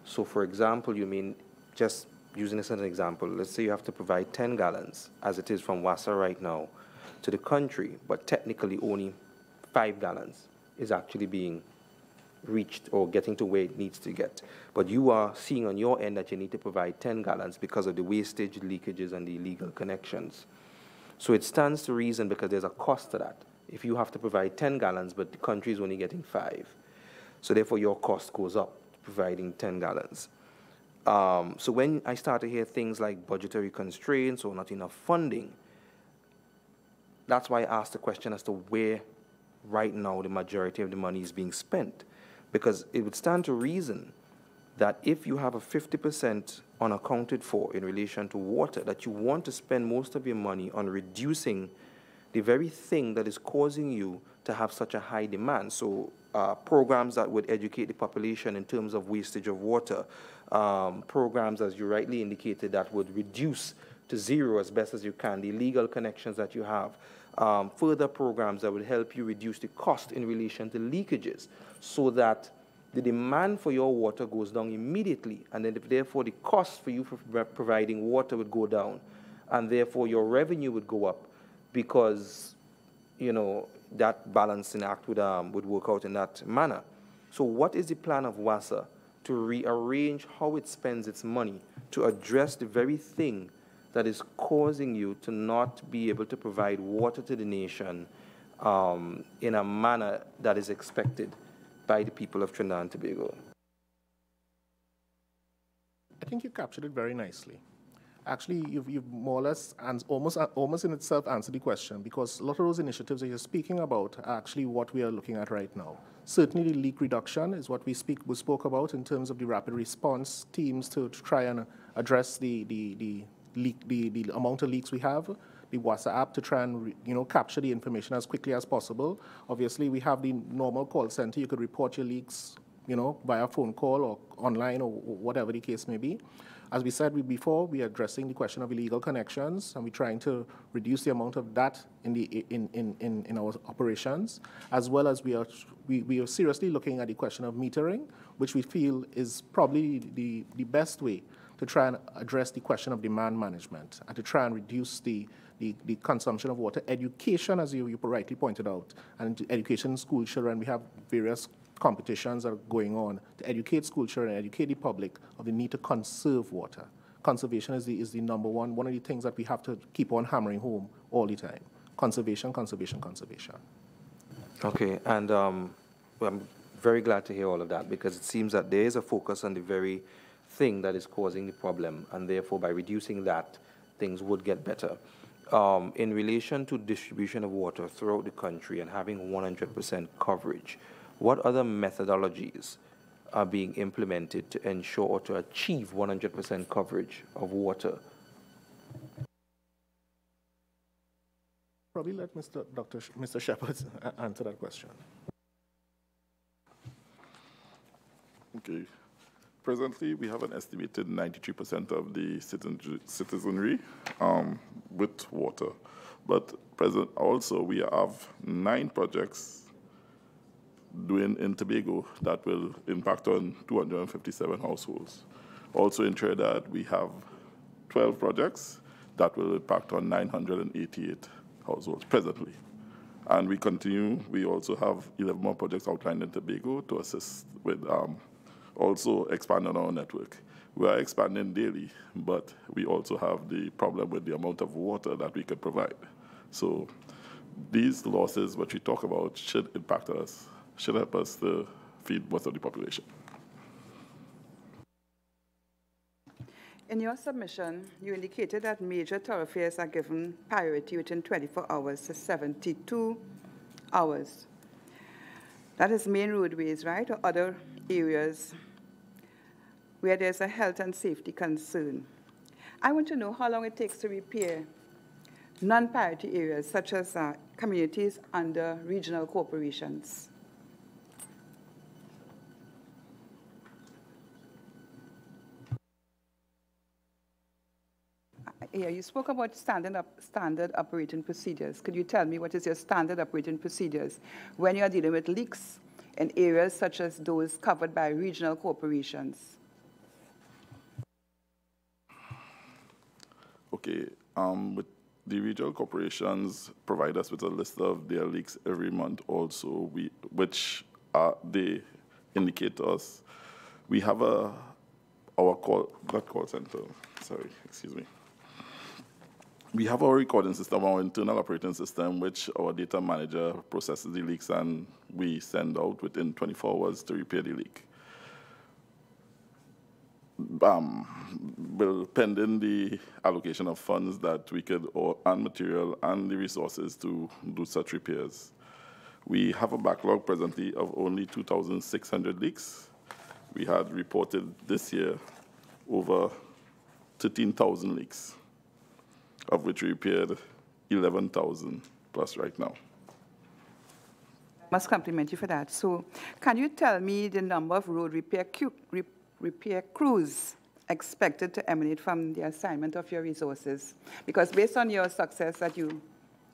So for example, you mean, just using this as an example, let's say you have to provide 10 gallons, as it is from WASA right now, to the country, but technically only 5 gallons is actually being reached or getting to where it needs to get. But you are seeing on your end that you need to provide 10 gallons because of the wastage, leakages, and the illegal connections. So it stands to reason, because there's a cost to that, if you have to provide 10 gallons, but the country is only getting 5. So therefore, your cost goes up, providing 10 gallons. So when I start to hear things like budgetary constraints or not enough funding, that's why I asked the question as to where right now the majority of the money is being spent. Because it would stand to reason that if you have a 50% unaccounted for in relation to water, that you want to spend most of your money on reducing the very thing that is causing you to have such a high demand. So programs that would educate the population in terms of wastage of water, programs, as you rightly indicated, that would reduce to zero as best as you can the illegal connections that you have, further programs that would help you reduce the cost in relation to leakages, so that the demand for your water goes down immediately, and then therefore the cost for you for providing water would go down, and therefore your revenue would go up, because, you know, that balancing act would work out in that manner. So what is the plan of WASA to rearrange how it spends its money to address the very thing that is causing you to not be able to provide water to the nation in a manner that is expected by the people of Trinidad and Tobago? I think you captured it very nicely. Actually, you've more or less and almost in itself answered the question, because a lot of those initiatives that you're speaking about are actually what we are looking at right now. Certainly, the leak reduction is what we spoke about in terms of the rapid response teams to try and address the amount of leaks we have. The WASA app to try and capture the information as quickly as possible. Obviously, we have the normal call center. You could report your leaks, via phone call or online or whatever the case may be. As we said before, we are addressing the question of illegal connections, and we're trying to reduce the amount of that in our operations, as well as we are seriously looking at the question of metering, which we feel is probably the best way to try and address the question of demand management and to try and reduce the consumption of water. Education, as you rightly pointed out, and education in school children, we have various competitions that are going on to educate school children, educate the public of the need to conserve water. Conservation is the number one of the things that we have to keep on hammering home all the time. Conservation, conservation, conservation. Okay, and I'm very glad to hear all of that, because it seems that there is a focus on the very thing that is causing the problem, and therefore by reducing that, things would get better. In relation to distribution of water throughout the country and having 100% coverage, what other methodologies are being implemented to ensure or to achieve 100% coverage of water? Probably let Mr. Shepherd answer that question. Okay. Presently, we have an estimated 93% of the citizenry with water. But also, we have 9 projects doing in Tobago that will impact on 257 households. Also in Trinidad, we have 12 projects that will impact on 988 households presently. And we also have 11 more projects outlined in Tobago to assist with also expanding our network. We are expanding daily, but we also have the problem with the amount of water that we could provide. So these losses, which we talk about, should impact us, should help us to feed most of the population. In your submission, you indicated that major thoroughfares are given priority within 24 hours to 72 hours. That is main roadways, right, or other areas where there's a health and safety concern. I want to know how long it takes to repair non-priority areas, such as communities under regional corporations. Yeah, you spoke about standard operating procedures. Could you tell me what is your standard operating procedures when you are dealing with leaks in areas such as those covered by regional corporations? Okay, with the regional corporations provide us with a list of their leaks every month also, which they indicate to us. We have our call center, sorry, excuse me. We have our recording system, our internal operating system, which our data manager processes the leaks and we send out within 24 hours to repair the leak. Pending the allocation of funds that we could, and material and the resources to do such repairs. We have a backlog presently of only 2,600 leaks. We had reported this year over 13,000 leaks, of which we repaired 11,000 plus right now. I must compliment you for that. So can you tell me the number of road repair crews expected to emanate from the assignment of your resources? Because based on your success that you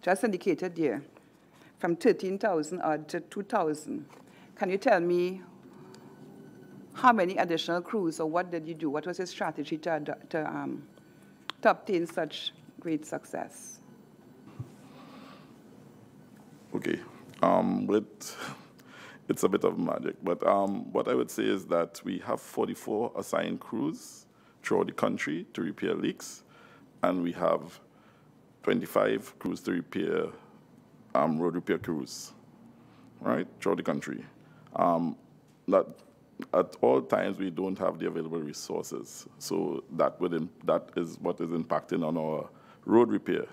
just indicated there, from 13,000 odd to 2,000, can you tell me how many additional crews, or what did you do? What was your strategy to obtain such great success? Okay, it's a bit of magic, but what I would say is that we have 44 assigned crews throughout the country to repair leaks, and we have 25 crews to repair road repair crews, right, throughout the country. That at all times we don't have the available resources, so that is what is impacting on our road repair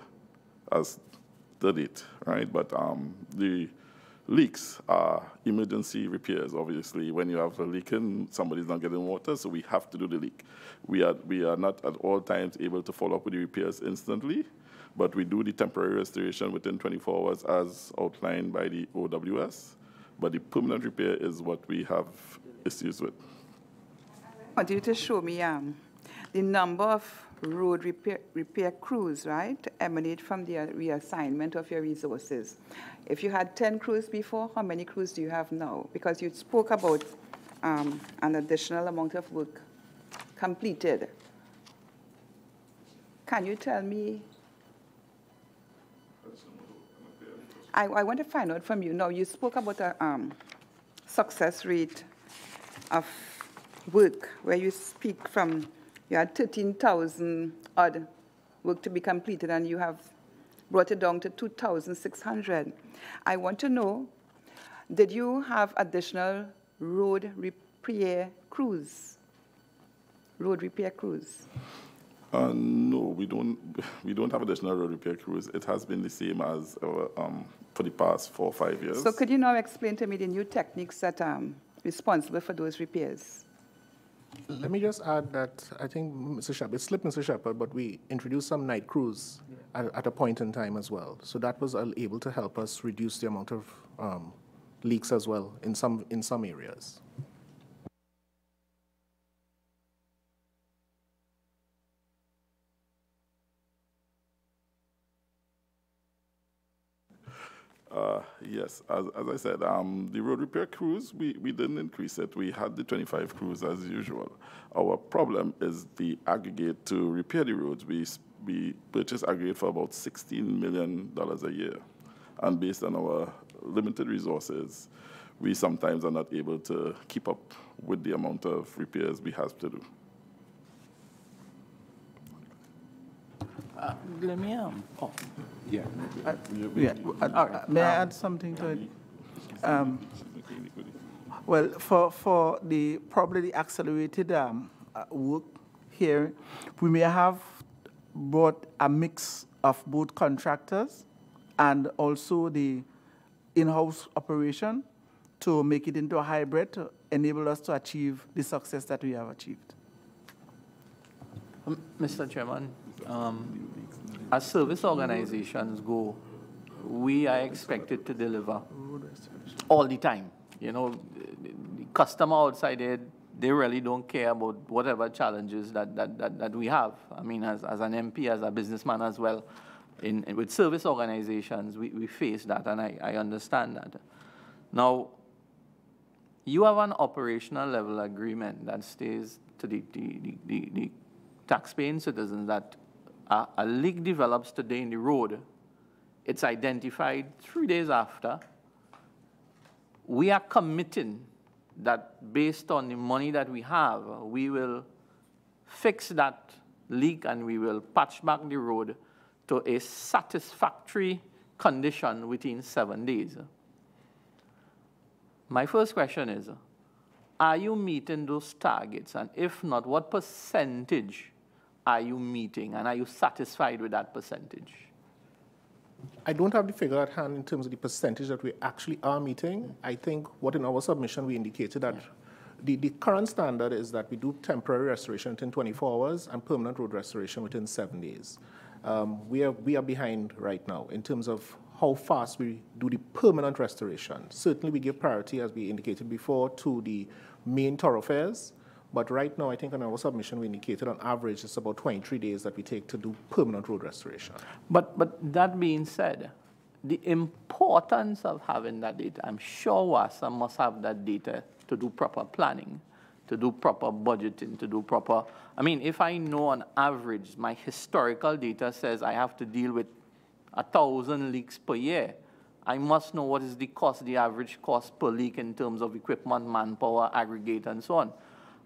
as the date, right? But the leaks are emergency repairs, obviously. When you have a leak and somebody's not getting water, so we have to do the leak. We are not at all times able to follow up with the repairs instantly, but we do the temporary restoration within 24 hours as outlined by the OWS. But the permanent repair is what we have issues with. I want you to show me the number of road repair crews, right, to emanate from the reassignment of your resources. If you had 10 crews before, how many crews do you have now? Because you spoke about an additional amount of work completed. Can you tell me? I want to find out from you. Now, you spoke about a success rate of work where you speak from, you had 13,000 odd work to be completed and you have brought it down to 2,600. I want to know, did you have additional road repair crews road repair crews? No, we don't have additional road repair crews. It has been the same as for the past 4 or 5 years. So could you now explain to me the new techniques that are responsible for those repairs? Let me just add that I think Mr. Shepard, it slipped Mr. Shepard, but we introduced some night crews at a point in time as well. So that was able to help us reduce the amount of leaks as well in some areas. Yes, as I said, the road repair crews, we didn't increase it. We had the 25 crews as usual. Our problem is the aggregate to repair the roads. We purchase aggregate for about $16 million a year. And based on our limited resources, we sometimes are not able to keep up with the amount of repairs we have to do. Let me Yeah. May I add something to it? Well, for the probably the accelerated work here, we may have brought a mix of both contractors and also the in-house operation to make it into a hybrid to enable us to achieve the success that we have achieved. Mr. Chairman, as service organizations go, we are expected to deliver all the time. You know, the customer outside there, they really don't care about whatever challenges that we have. I mean, as an MP, as a businessman as well, with service organizations, we face that, and I understand that. Now, you have an operational level agreement that states to the taxpaying citizens that a leak develops today in the road, it's identified 3 days after. We are committing that based on the money that we have, we will fix that leak and we will patch back the road to a satisfactory condition within 7 days. My first question is, are you meeting those targets? And if not, what percentage are you meeting, and are you satisfied with that percentage? I don't have the figure at hand in terms of the percentage that we actually are meeting. I think what in our submission we indicated that the current standard is that we do temporary restoration within 24 hours and permanent road restoration within 7 days. We are behind right now in terms of how fast we do the permanent restoration. Certainly we give priority, as we indicated before, to the main thoroughfares. But right now, I think in our submission, we indicated on average it's about 23 days that we take to do permanent road restoration. But that being said, the importance of having that data, I'm sure WASA must have that data to do proper planning, to do proper budgeting, to do proper, I mean, if I know on average, my historical data says I have to deal with 1,000 leaks per year, I must know what is the cost, the average cost per leak in terms of equipment, manpower, aggregate, and so on.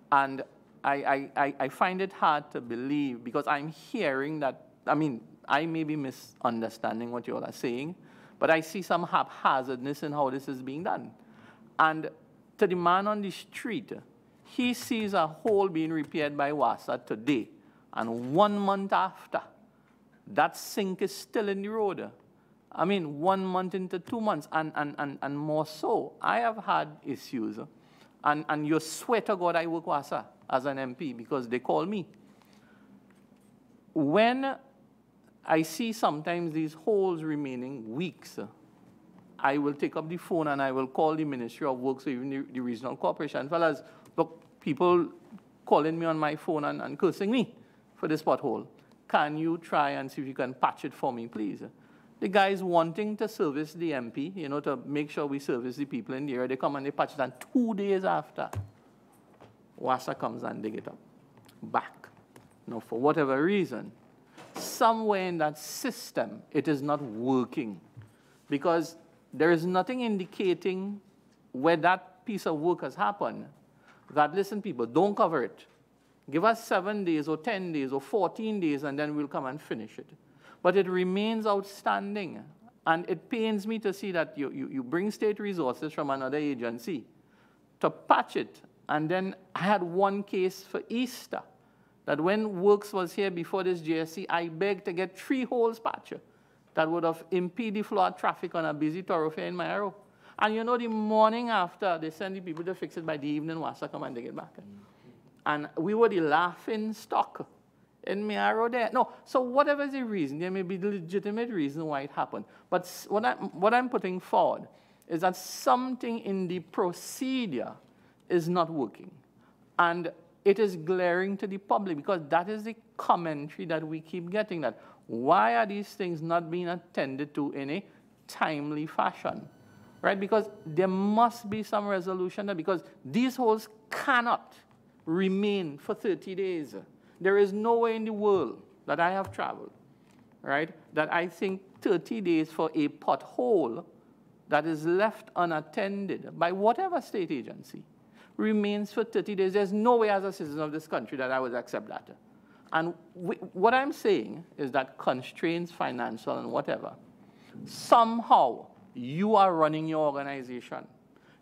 And I find it hard to believe, because I'm hearing that, I mean, I may be misunderstanding what you all are saying, but I see some haphazardness in how this is being done. And to the man on the street, he sees a hole being repaired by WASA today, and 1 month after, that sink is still in the road. I mean, 1 month into 2 months, and more so. I have had issues. And you swear to God I work WASA as an MP because they call me. When I see sometimes these holes remaining weeks, I will take up the phone and I will call the Ministry of Works or even the regional corporation. Fellas, look, people calling me on my phone and cursing me for this pothole. Can you try and see if you can patch it for me, please? The guys wanting to service the MP, you know, to make sure we service the people in the area, they come and they patch it, and 2 days after, WASA comes and dig it up, back. Now, for whatever reason, somewhere in that system, it is not working, because there is nothing indicating where that piece of work has happened, that, listen, people, don't cover it. Give us 7 days or 10 days or 14 days, and then we'll come and finish it. But it remains outstanding. And it pains me to see that you bring state resources from another agency to patch it. And then I had one case for Easter that when works was here before this JSC, I begged to get 3 holes patched that would have impeded flood traffic on a busy thoroughfare in my arrow. And you know, the morning after, they send the people to fix it. By the evening, WASA come and take it back. And we were the laughing stock in my arrow there. No, so whatever is the reason, there may be the legitimate reason why it happened. But what I'm putting forward is that something in the procedure is not working. And it is glaring to the public, because that is the commentary that we keep getting, that why are these things not being attended to in a timely fashion, right? Because there must be some resolution there, because these holes cannot remain for 30 days. There is no way in the world that I have traveled, right, that I think 30 days for a pothole that is left unattended by whatever state agency remains for 30 days. There's no way as a citizen of this country that I would accept that. And what I'm saying is that constraints, financial and whatever, somehow you are running your organization.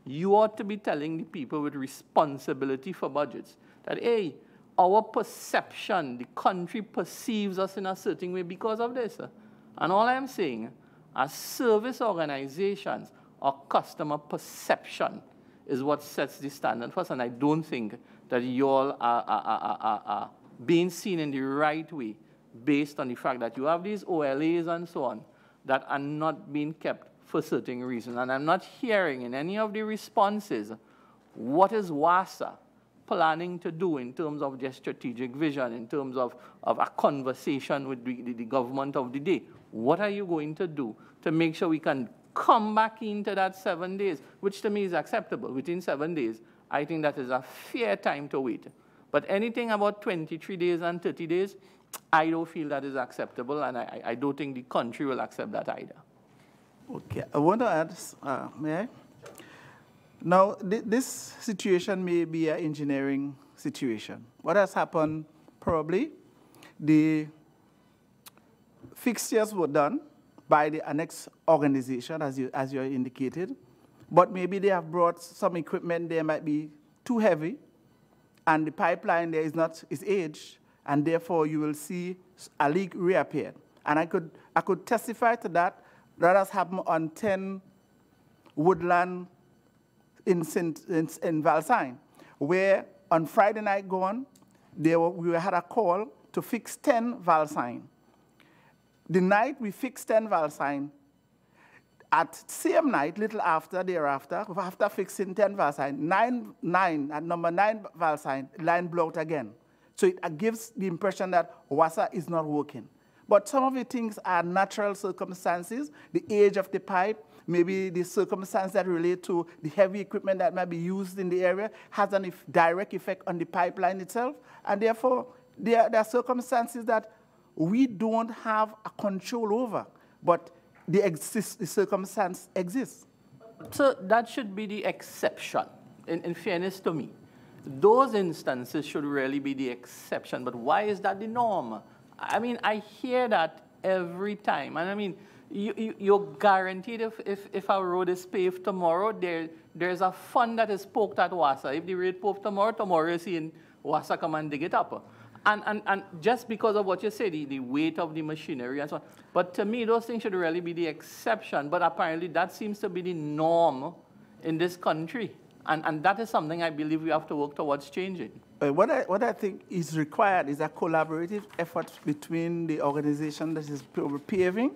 You ought to be telling the people with responsibility for budgets that, hey, our perception, the country perceives us in a certain way because of this. And all I'm saying, as service organizations, our customer perception is what sets the standard for us. And I don't think that you all are being seen in the right way based on the fact that you have these OLAs and so on that are not being kept for certain reasons. And I'm not hearing in any of the responses what is WASA planning to do in terms of their strategic vision, in terms of a conversation with the government of the day. What are you going to do to make sure we can come back into that 7 days, which to me is acceptable. Within 7 days, I think that is a fair time to wait. But anything about 23 days and 30 days, I don't feel that is acceptable, and I don't think the country will accept that either. Okay, I want to add, may I? Now, this situation may be an engineering situation. What has happened, probably, the fixtures were done by the annex organization, as you indicated, but maybe they have brought some equipment there might be too heavy, and the pipeline there is aged, and therefore you will see a leak reappear. And I could testify to that. That has happened on 10 Woodland in Valsine, where on Friday night gone, we had a call to fix 10 Valsine. The night we fixed 10 Valsine, at same night, little thereafter, after fixing 10 Valsine, at number 9 Valsine, line blocked again. So it gives the impression that WASA is not working. But some of the things are natural circumstances, the age of the pipe, maybe the circumstance that relate to the heavy equipment that might be used in the area has a direct effect on the pipeline itself. And therefore, there are circumstances that we don't have a control over, but the circumstance exists. So that should be the exception, in fairness to me. Those instances should really be the exception, but why is that the norm? I mean, I hear that every time, and I mean, you're guaranteed if a road is paved tomorrow, there's a fund that is poked at WASA. If the road paved tomorrow you're seeing WASA come and dig it up. And just because of what you say, the weight of the machinery and so on. But to me, those things should really be the exception. But apparently, that seems to be the norm in this country. And that is something I believe we have to work towards changing. What I think is required is a collaborative effort between the organization that is paving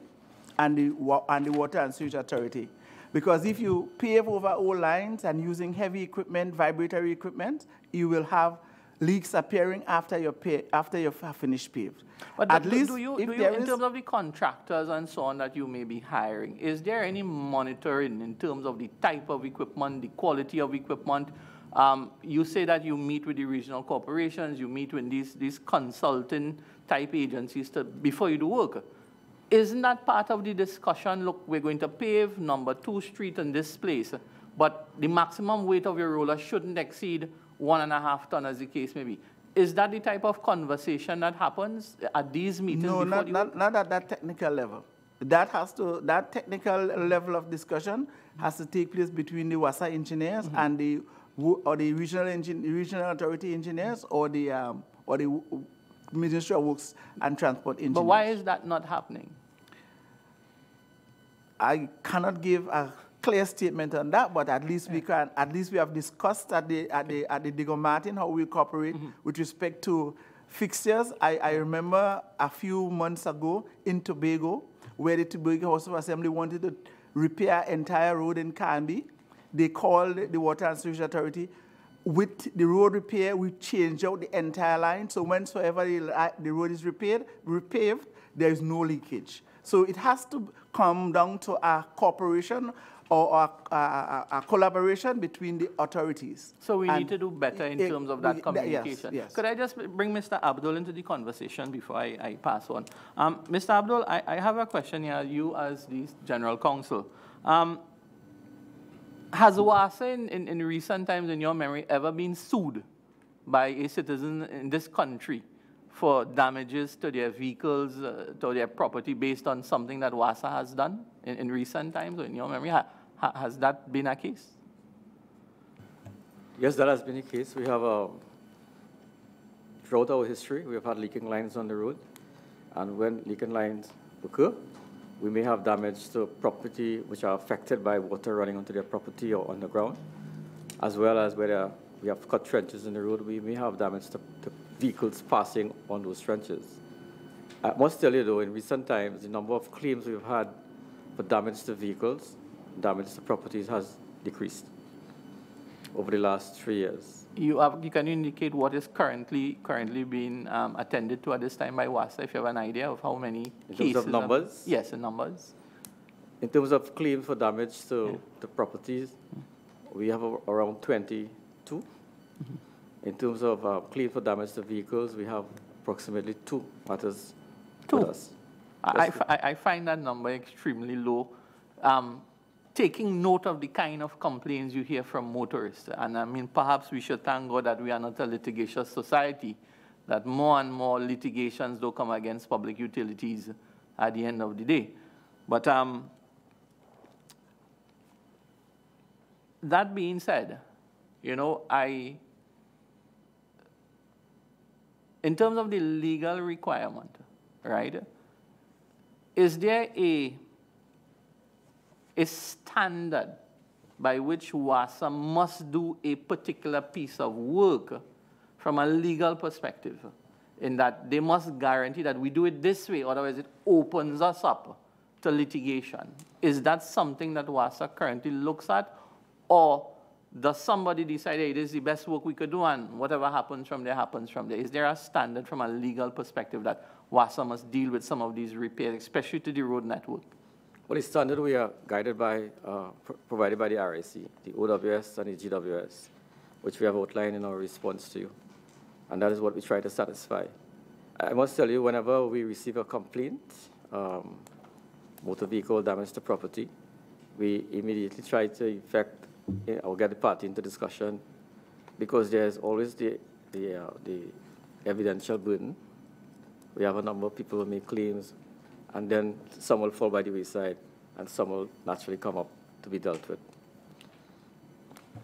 and the Water and Sewage Authority. Because if you pave over old lines and using heavy equipment, vibratory equipment, you will have leaks appearing after you have finished paved. But at least in terms of the contractors and so on that you may be hiring, is there any monitoring in terms of the type of equipment, the quality of equipment? You say that you meet with the regional corporations, you meet with these consulting type agencies before you do work. Isn't that part of the discussion? Look, we're going to pave number 2 street in this place, but the maximum weight of your roller shouldn't exceed 1.5 tons, as the case may be. Is that the type of conversation that happens at these meetings? No, not at that technical level. That technical level of discussion has to take place between the WASA engineers and the regional authority engineers or the Ministry of Works and Transport engineers. But why is that not happening? I cannot give a clear statement on that, but at least we can. At least we have discussed at the Diego Martin how we cooperate with respect to fixtures. I remember a few months ago in Tobago, where the Tobago House of Assembly wanted to repair entire road in Canby. They called the Water and Sewage Authority. With the road repair, we changed out the entire line. So whensoever the road is repaved, there is no leakage. So it has to come down to a cooperation or a collaboration between the authorities. So we need to do better in terms of that communication. Yes. Could I just bring Mr. Abdul into the conversation before I pass on? Mr. Abdul, I have a question here, you as the General Counsel. Has WASA in recent times, in your memory, ever been sued by a citizen in this country for damages to their vehicles, to their property, based on something that WASA has done in recent times, or in your memory? Has that been a case? Yes, that has been the case. We have, throughout our history, we have had leaking lines on the road. And when leaking lines occur, we may have damage to property which are affected by water running onto their property or underground, as well as where we have cut trenches in the road. We may have damage to vehicles passing on those trenches. I must tell you, though, in recent times, the number of claims we've had for damage to vehicles, damage to properties has decreased over the last 3 years. Can you indicate what is currently being attended to at this time by WASA, if you have an idea of how many in cases? In terms of numbers? Yes, in numbers. In terms of claims for damage to properties, we have around 22. In terms of claims for damage to vehicles, we have approximately 2 matters with us. I find that number extremely low. Taking note of the kind of complaints you hear from motorists, and I mean, perhaps we should thank God that we are not a litigious society, that more and more litigations do come against public utilities at the end of the day. But that being said, you know, in terms of the legal requirement, right, is there a standard by which WASA must do a particular piece of work from a legal perspective, in that they must guarantee that we do it this way, otherwise it opens us up to litigation? Is that something that WASA currently looks at, or does somebody decide, hey, this is the best work we could do, and whatever happens from there happens from there? Is there a standard from a legal perspective that WASA must deal with some of these repairs, especially to the road network? Well, the standard we are guided by, provided by the RIC, the OWS and the GWS, which we have outlined in our response to you. And that is what we try to satisfy. I must tell you, whenever we receive a complaint, motor vehicle damage to property, we immediately try to effect or get the party into discussion, because there's always the evidential burden. We have a number of people who make claims, and then some will fall by the wayside, and some will naturally come up to be dealt with.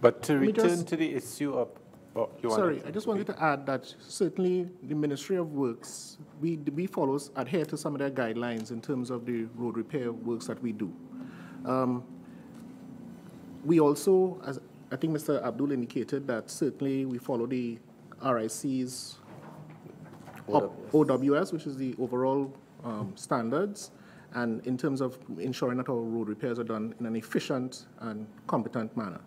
But to return to the issue of... Sorry, I just wanted to add that certainly the Ministry of Works, we adhere to some of their guidelines in terms of the road repair works that we do. We also, as I think Mr. Abdul indicated, that certainly we follow the RIC's OWS, which is the overall standards, and in terms of ensuring that our road repairs are done in an efficient and competent manner.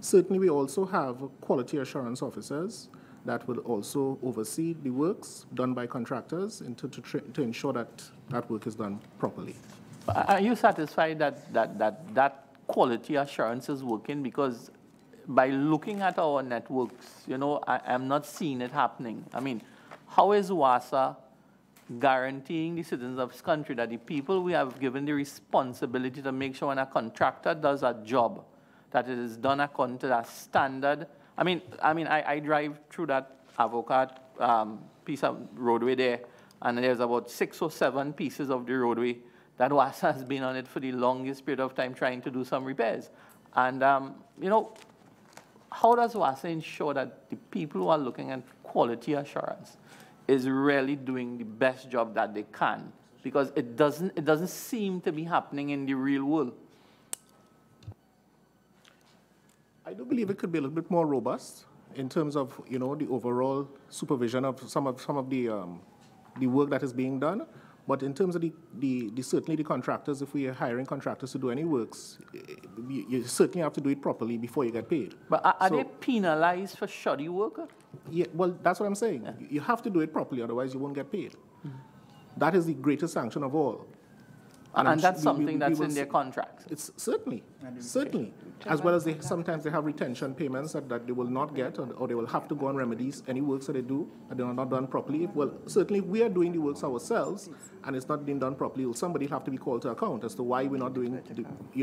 Certainly, we also have quality assurance officers that will also oversee the works done by contractors to ensure that that work is done properly. Are you satisfied that quality assurance is working? Because by looking at our networks, you know, I am not seeing it happening. I mean, how is WASA guaranteeing the citizens of this country that the people we have given the responsibility to make sure when a contractor does a job, that it is done according to that standard? I drive through that Avocat piece of roadway there, and there's about 6 or 7 pieces of the roadway that WASA has been on it for the longest period of time trying to do some repairs. And, you know, how does WASA ensure that the people who are looking at quality assurance is really doing the best job that they can, because it doesn't seem to be happening in the real world. I do believe it could be a little bit more robust in terms of, the overall supervision of some of the work that is being done. But in terms of certainly the contractors, if we are hiring contractors to do any works, you certainly have to do it properly before you get paid. But are they penalized for shoddy work? Yeah, well, that's what I'm saying. Yeah. You have to do it properly, otherwise you won't get paid. Mm-hmm. That is the greatest sanction of all. And that's something that's in their contracts? It's certainly. As well as sometimes they have retention payments that they will not get, or they will have to go on remedies any works that they do that they are not done properly. Well, certainly if we are doing the works ourselves and it's not being done properly, somebody will have to be called to account as to why we're not doing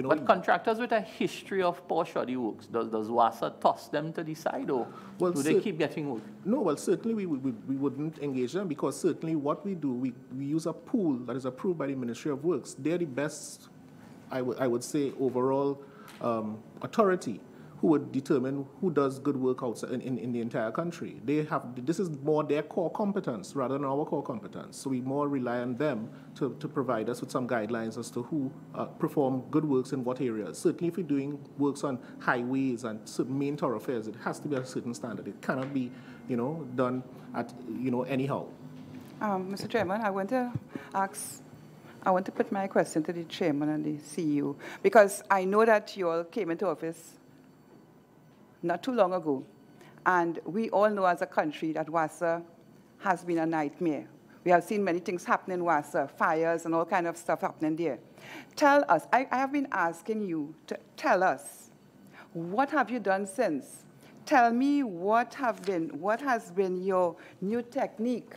But contractors with a history of poor shoddy works, does WASA toss them to the side, or do they keep getting work? No, well, certainly we wouldn't engage them, because certainly what we do, we use a pool that is approved by the Ministry of Works. They're the best, I would say, overall authority who would determine who does good work outside in the entire country. This is more their core competence rather than our core competence. So we more rely on them to provide us with some guidelines as to who perform good works in what areas. Certainly if we're doing works on highways and certain main thoroughfares, it has to be at a certain standard. It cannot be, done at, anyhow. Mr. Chairman, I want to put my question to the chairman and the CEO, because I know that you all came into office not too long ago, and we all know as a country that WASA has been a nightmare. We have seen many things happen in WASA, fires and all kind of stuff happening there. Tell us, I have been asking you to tell us, what have you done since? Tell me what has been your new technique.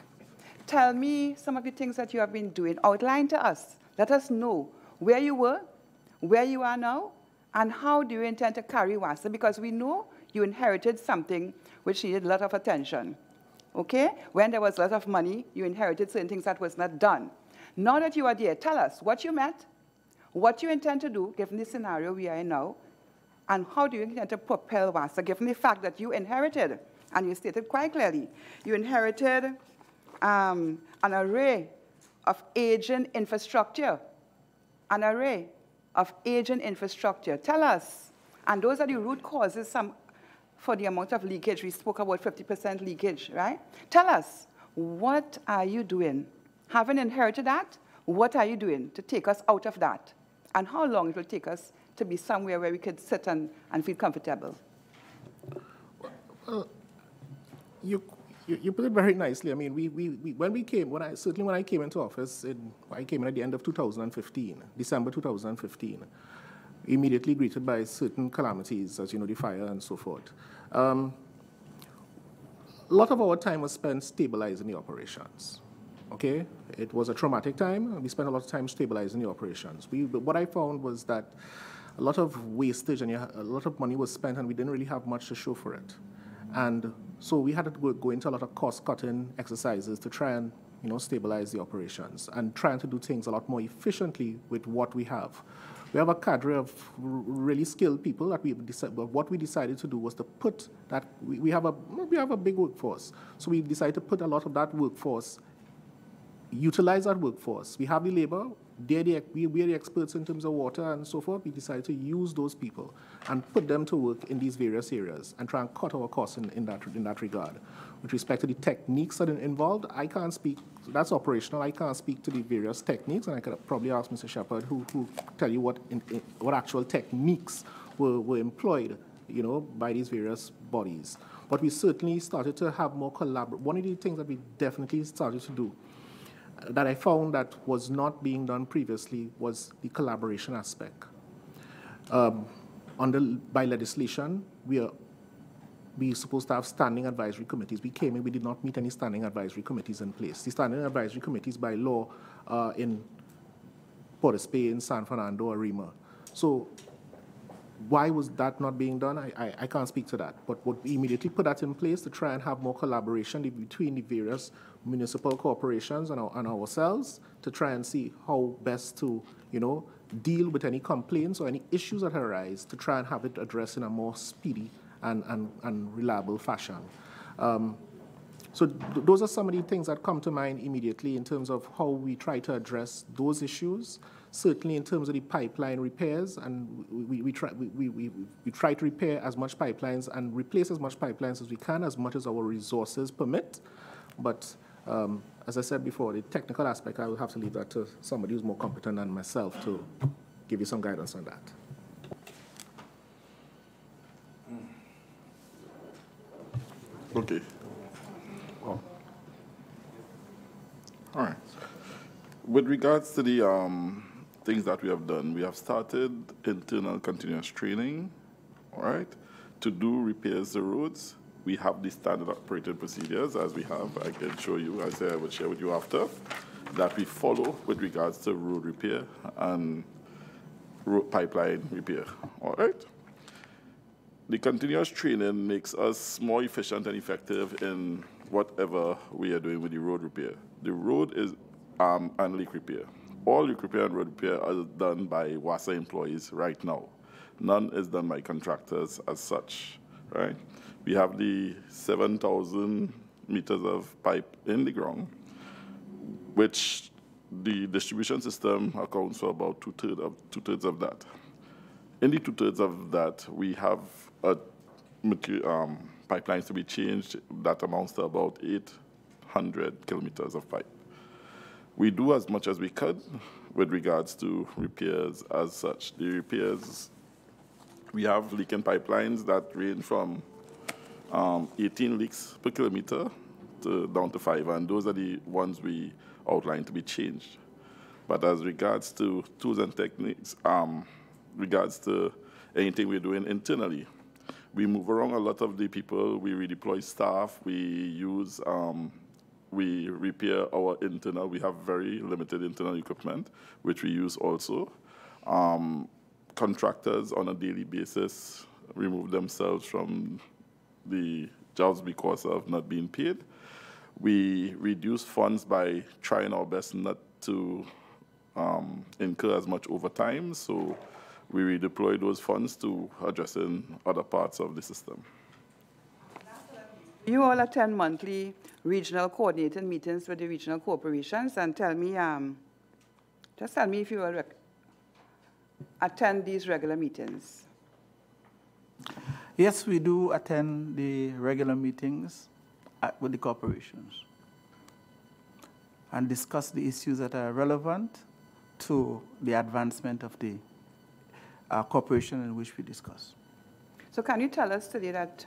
Tell me some of the things that you have been doing. Outline to us. Let us know where you were, where you are now, and how do you intend to carry WASA? Because we know you inherited something which needed a lot of attention. Okay? When there was a lot of money, you inherited certain things that was not done. Now that you are there, tell us what you met, what you intend to do, given the scenario we are in now, and how do you intend to propel WASA, given the fact that you inherited, and you stated quite clearly, you inherited an array of aging infrastructure, an array of aging infrastructure. Tell us, and those are the root causes for the amount of leakage. We spoke about 50% leakage, right? Tell us, what are you doing? Having inherited that, what are you doing to take us out of that? And how long it will take us to be somewhere where we could sit and feel comfortable? Well, you put it very nicely. I mean, when I came into office, I came in at the end of 2015, December 2015, immediately greeted by certain calamities, as you know, the fire and so forth. A lot of our time was spent stabilizing the operations. Okay, it was a traumatic time. We spent a lot of time stabilizing the operations. What I found was that a lot of wastage and a lot of money was spent, and we didn't really have much to show for it. And so we had to go into a lot of cost-cutting exercises to try and stabilize the operations and trying to do things a lot more efficiently with what we have. We have a cadre of really skilled people that what we decided to do was to put that, we have a big workforce. So we decided to put a lot of that workforce, utilize that workforce. We have the labor, we are the experts in terms of water and so forth. We decided to use those people and put them to work in these various areas and try and cut our costs in that regard. With respect to the techniques that are involved, I can't speak, that's operational, I can't speak to the various techniques, and I could probably ask Mr. Shepard who tell you what actual techniques were employed, by these various bodies. But we certainly started to have more collaboration. One of the things that we definitely started to do that I found that was not being done previously was the collaboration aspect. By legislation, we're supposed to have standing advisory committees. We came in, we did not meet any standing advisory committees in place. The standing advisory committees by law in Port of Spain, San Fernando, Arima. So why was that not being done? I can't speak to that. But we immediately put that in place to try and have more collaboration between the various municipal corporations and ourselves to try and see how best to, deal with any complaints or any issues that arise to try and have it addressed in a more speedy and reliable fashion. So those are some of the things that come to mind immediately in terms of how we try to address those issues. Certainly in terms of the pipeline repairs, and we try to repair as much pipelines and replace as much pipelines as we can, as much as our resources permit. But as I said before, the technical aspect, I will have to leave that to somebody who's more competent than myself to give you some guidance on that. Okay. Oh. All right. With regards to the things that we have done, we have started internal continuous training, all right, to do repairs to roads. We have the standard operating procedures, as we have. I can show you, as I will share with you after, that we follow with regards to road repair and road pipeline repair, all right? The continuous training makes us more efficient and effective in whatever we are doing with the road repair. The road is and leak repair. All leak repair and road repair are done by WASA employees right now. None is done by contractors as such, right? We have the 7,000 meters of pipe in the ground, which the distribution system accounts for about two-thirds of that. In the two-thirds of that, we have pipelines to be changed that amounts to about 800 kilometers of pipe. We do as much as we could with regards to repairs as such. The repairs, we have leaking pipelines that range from 18 leaks per kilometer down to 5, and those are the ones we outline to be changed. But as regards to tools and techniques, regards to anything we're doing internally, we move around a lot of the people, we redeploy staff, we repair our internal, we have very limited internal equipment, which we use also. Contractors on a daily basis remove themselves from the jobs because of not being paid. We reduce funds by trying our best not to incur as much overtime, so we redeploy those funds to addressing other parts of the system. You all attend monthly regional coordinated meetings with the regional corporations, and tell me, just tell me if you will attend these regular meetings. Yes, we do attend the regular meetings with the corporations and discuss the issues that are relevant to the advancement of the corporation in which we discuss. So can you tell us today that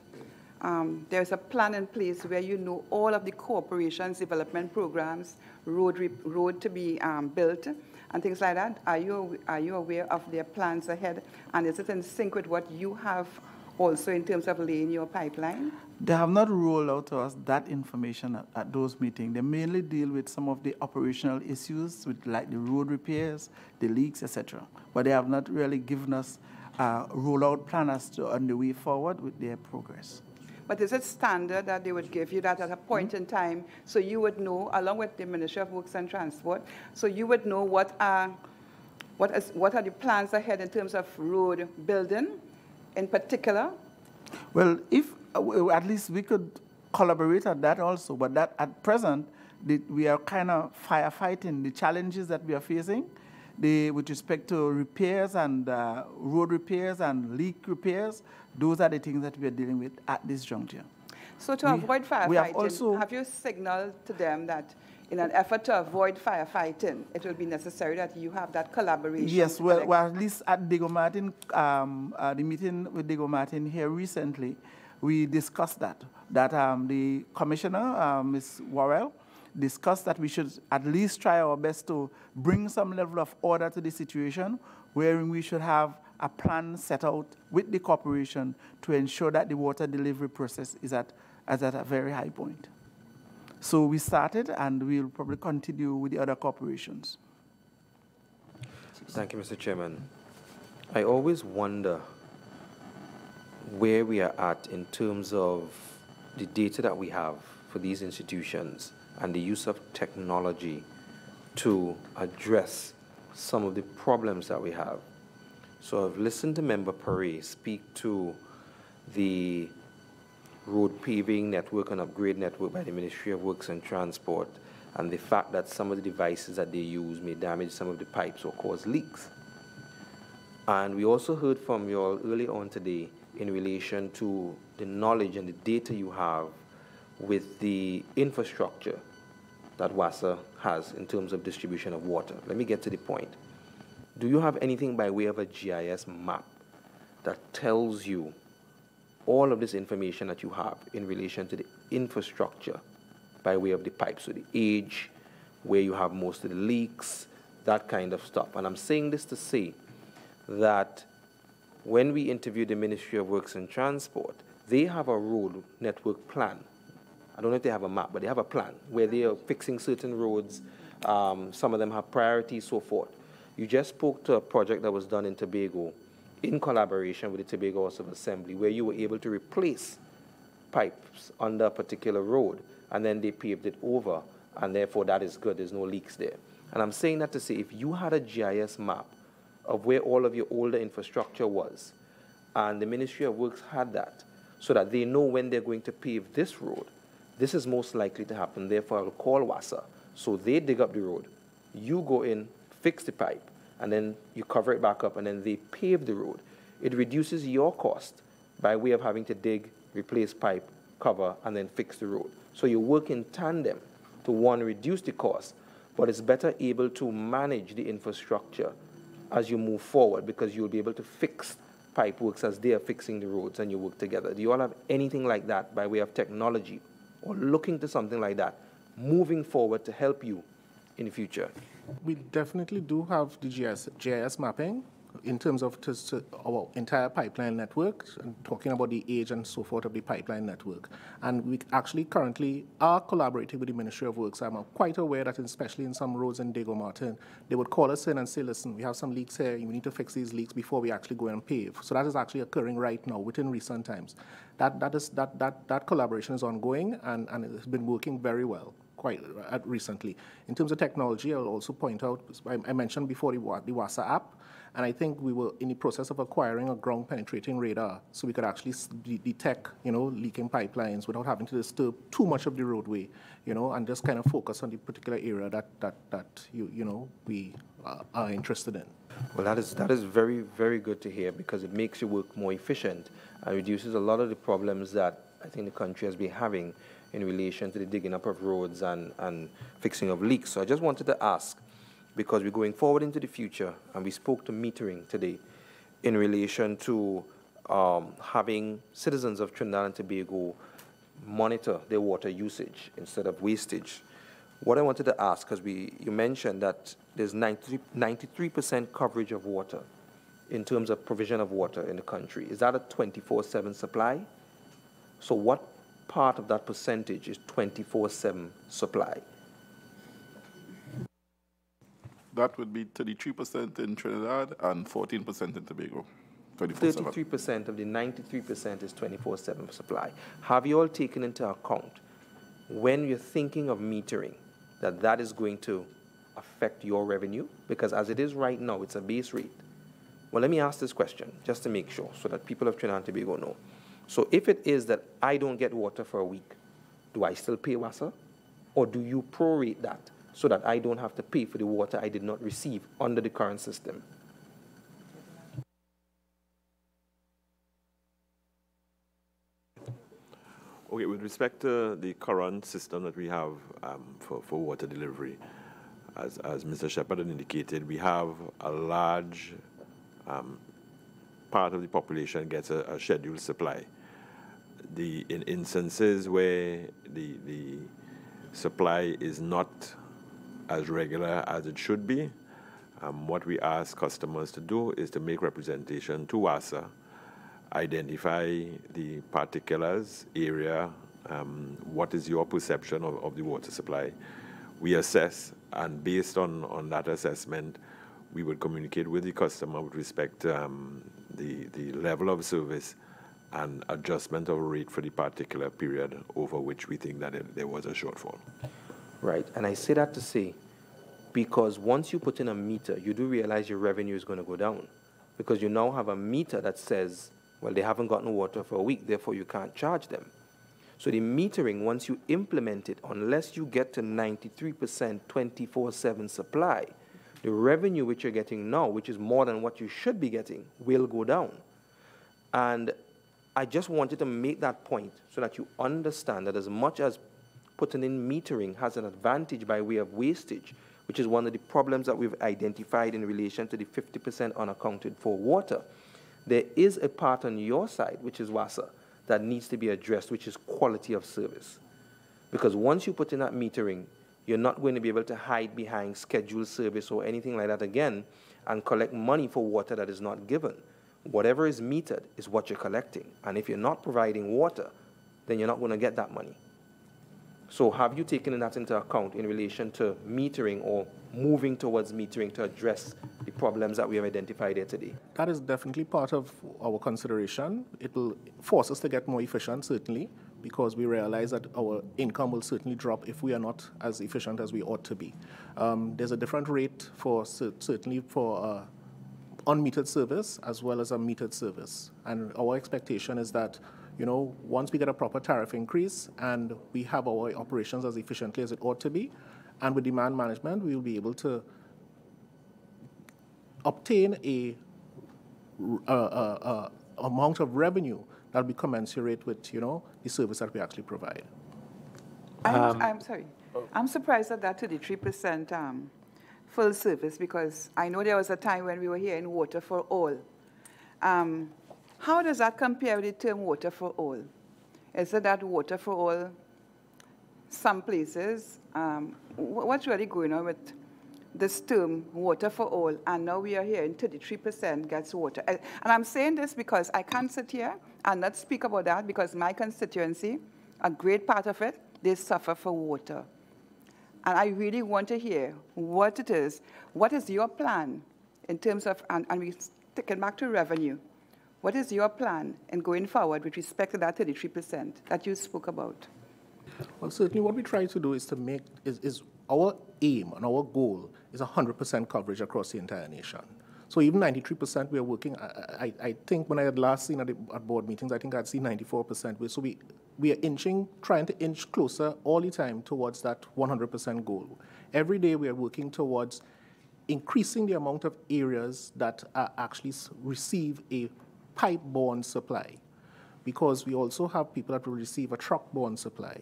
there's a plan in place where you know all of the corporation's development programs, road to be built, and things like that? Are you aware of their plans ahead? And is it in sync with what you have also in terms of laying your pipeline? They have not rolled out to us that information at those meetings. They mainly deal with some of the operational issues, with like the road repairs, the leaks, etc. But they have not really given us a rollout plan as to on the way forward with their progress. But is it standard that they would give you that at a point in time, so you would know, along with the Ministry of Works and Transport, so you would know what are the plans ahead in terms of road building in particular? Well, if at least we could collaborate on that also, but that at present, we are kind of firefighting the challenges that we are facing with respect to repairs and road repairs and leak repairs. Those are the things that we are dealing with at this juncture. So to avoid firefighting, have you signaled to them that in an effort to avoid firefighting, it will be necessary that you have that collaboration? Yes, well, at least at Diego Martin, the meeting with Diego Martin here recently, we discussed that the commissioner, Ms. Worrell, discussed that we should at least try our best to bring some level of order to the situation, wherein we should have a plan set out with the corporation to ensure that the water delivery process is at a very high point. So we started, and we'll probably continue with the other corporations. Thank you, Mr. Chairman. I always wonder where we are at in terms of the data that we have for these institutions and the use of technology to address some of the problems that we have. So I've listened to Member Paré speak to the road paving network and upgrade network by the Ministry of Works and Transport, and the fact that some of the devices that they use may damage some of the pipes or cause leaks. And we also heard from you all earlier on today in relation to the knowledge and the data you have with the infrastructure that WASA has in terms of distribution of water. Let me get to the point. Do you have anything by way of a GIS map that tells you all of this information that you have in relation to the infrastructure by way of the pipes, so the age, where you have most of the leaks, that kind of stuff? And I'm saying this to say that when we interviewed the Ministry of Works and Transport, they have a road network plan. I don't know if they have a map, but they have a plan where they are fixing certain roads. Some of them have priorities, so forth. You just spoke to a project that was done in Tobago in collaboration with the Tobago House of Assembly, where you were able to replace pipes under a particular road, and then they paved it over, and therefore that is good. There's no leaks there. And I'm saying that to say, if you had a GIS map of where all of your older infrastructure was, and the Ministry of Works had that, so that they know when they're going to pave this road, this is most likely to happen. Therefore, I'll call WASA. So they dig up the road. You go in, fix the pipe, and then you cover it back up, and then they pave the road. It reduces your cost by way of having to dig, replace pipe, cover, and then fix the road. So you work in tandem to, one, reduce the cost, but it's better able to manage the infrastructure as you move forward, because you'll be able to fix pipe works as they are fixing the roads, and you work together. Do you all have anything like that by way of technology, or looking to something like that moving forward to help you in the future? We definitely do have the GIS mapping in terms of our entire pipeline network, and talking about the age and so forth of the pipeline network. And we actually currently are collaborating with the Ministry of Works. I'm quite aware that especially in some roads in Diego Martin, they would call us in and say, listen, we have some leaks here, we need to fix these leaks before we actually go and pave. So that is actually occurring right now within recent times. That collaboration is ongoing, and it has been working very well quite recently. In terms of technology, I'll also point out, I mentioned before the WASA app, and I think we were in the process of acquiring a ground-penetrating radar, so we could actually detect, leaking pipelines without having to disturb too much of the roadway, and just kind of focus on the particular area that we are interested in. Well, that is very, very good to hear, because it makes your work more efficient and reduces a lot of the problems that I think the country has been having in relation to the digging up of roads and fixing of leaks. So I just wanted to ask, because we're going forward into the future, and we spoke to metering today in relation to having citizens of Trinidad and Tobago monitor their water usage instead of wastage. What I wanted to ask, because you mentioned that there's 93% coverage of water in terms of provision of water in the country. Is that a 24/7 supply? So what part of that percentage is 24/7 supply? That would be 33% in Trinidad and 14% in Tobago. 33% of the 93% is 24/7 supply. Have you all taken into account, when you're thinking of metering, that is going to affect your revenue? Because as it is right now, it's a base rate. Well, let me ask this question just to make sure, so that people of Trinidad and Tobago know. So if it is that I don't get water for a week, do I still pay WASA? Or do you prorate that so that I don't have to pay for the water I did not receive under the current system? Okay, with respect to the current system that we have for water delivery, as Mr. Shepherd indicated, we have a large part of the population gets a scheduled supply. In instances where the supply is not as regular as it should be, what we ask customers to do is to make representation to WASA, identify the particulars, area, what is your perception of the water supply. We assess, and based on that assessment, we would communicate with the customer with respect to the level of service and adjustment of rate for the particular period over which we think that there was a shortfall. Right, and I say that to say, because once you put in a meter, you do realize your revenue is going to go down, because you now have a meter that says, well, they haven't gotten water for a week, therefore you can't charge them. So the metering, once you implement it, unless you get to 93% 24/7 supply, the revenue which you're getting now, which is more than what you should be getting, will go down. And I just wanted to make that point so that you understand that as much as putting in metering has an advantage by way of wastage, which is one of the problems that we've identified in relation to the 50% unaccounted for water, there is a part on your side, which is WASA, that needs to be addressed, which is quality of service. Because once you put in that metering, you're not going to be able to hide behind scheduled service or anything like that again and collect money for water that is not given. Whatever is metered is what you're collecting. And if you're not providing water, then you're not going to get that money. So have you taken that into account in relation to metering or moving towards metering to address the problems that we have identified here today? That is definitely part of our consideration. It will force us to get more efficient, certainly, because we realize that our income will certainly drop if we are not as efficient as we ought to be. There's a different rate for certainly for unmetered service as well as a metered service. And our expectation is that, you know, once we get a proper tariff increase and we have our operations as efficiently as it ought to be, and with demand management, we will be able to obtain a amount of revenue that will be commensurate with, you know, the service that we actually provide. I'm sorry. I'm surprised at that 33% full service, because I know there was a time when we were hearing water for all. How does that compare with the term water for all? Is it that water for all, some places, what's really going on with this term, water for all, and now we are hearing 33% gets water. And I'm saying this because I can't sit here and not speak about that, because my constituency, a great part of it, they suffer for water. And I really want to hear what it is. What is your plan in terms of, and we take it back to revenue, what is your plan in going forward with respect to that 33% that you spoke about? Well, certainly what we try to do is to make, is our aim and our goal is 100% coverage across the entire nation. So even 93%, we are working, I think when I had last seen at board meetings, I think I'd seen 94%. So we are trying to inch closer all the time towards that 100% goal. Every day we are working towards increasing the amount of areas that actually receive a pipe-borne supply, because we also have people that will receive a truck-borne supply.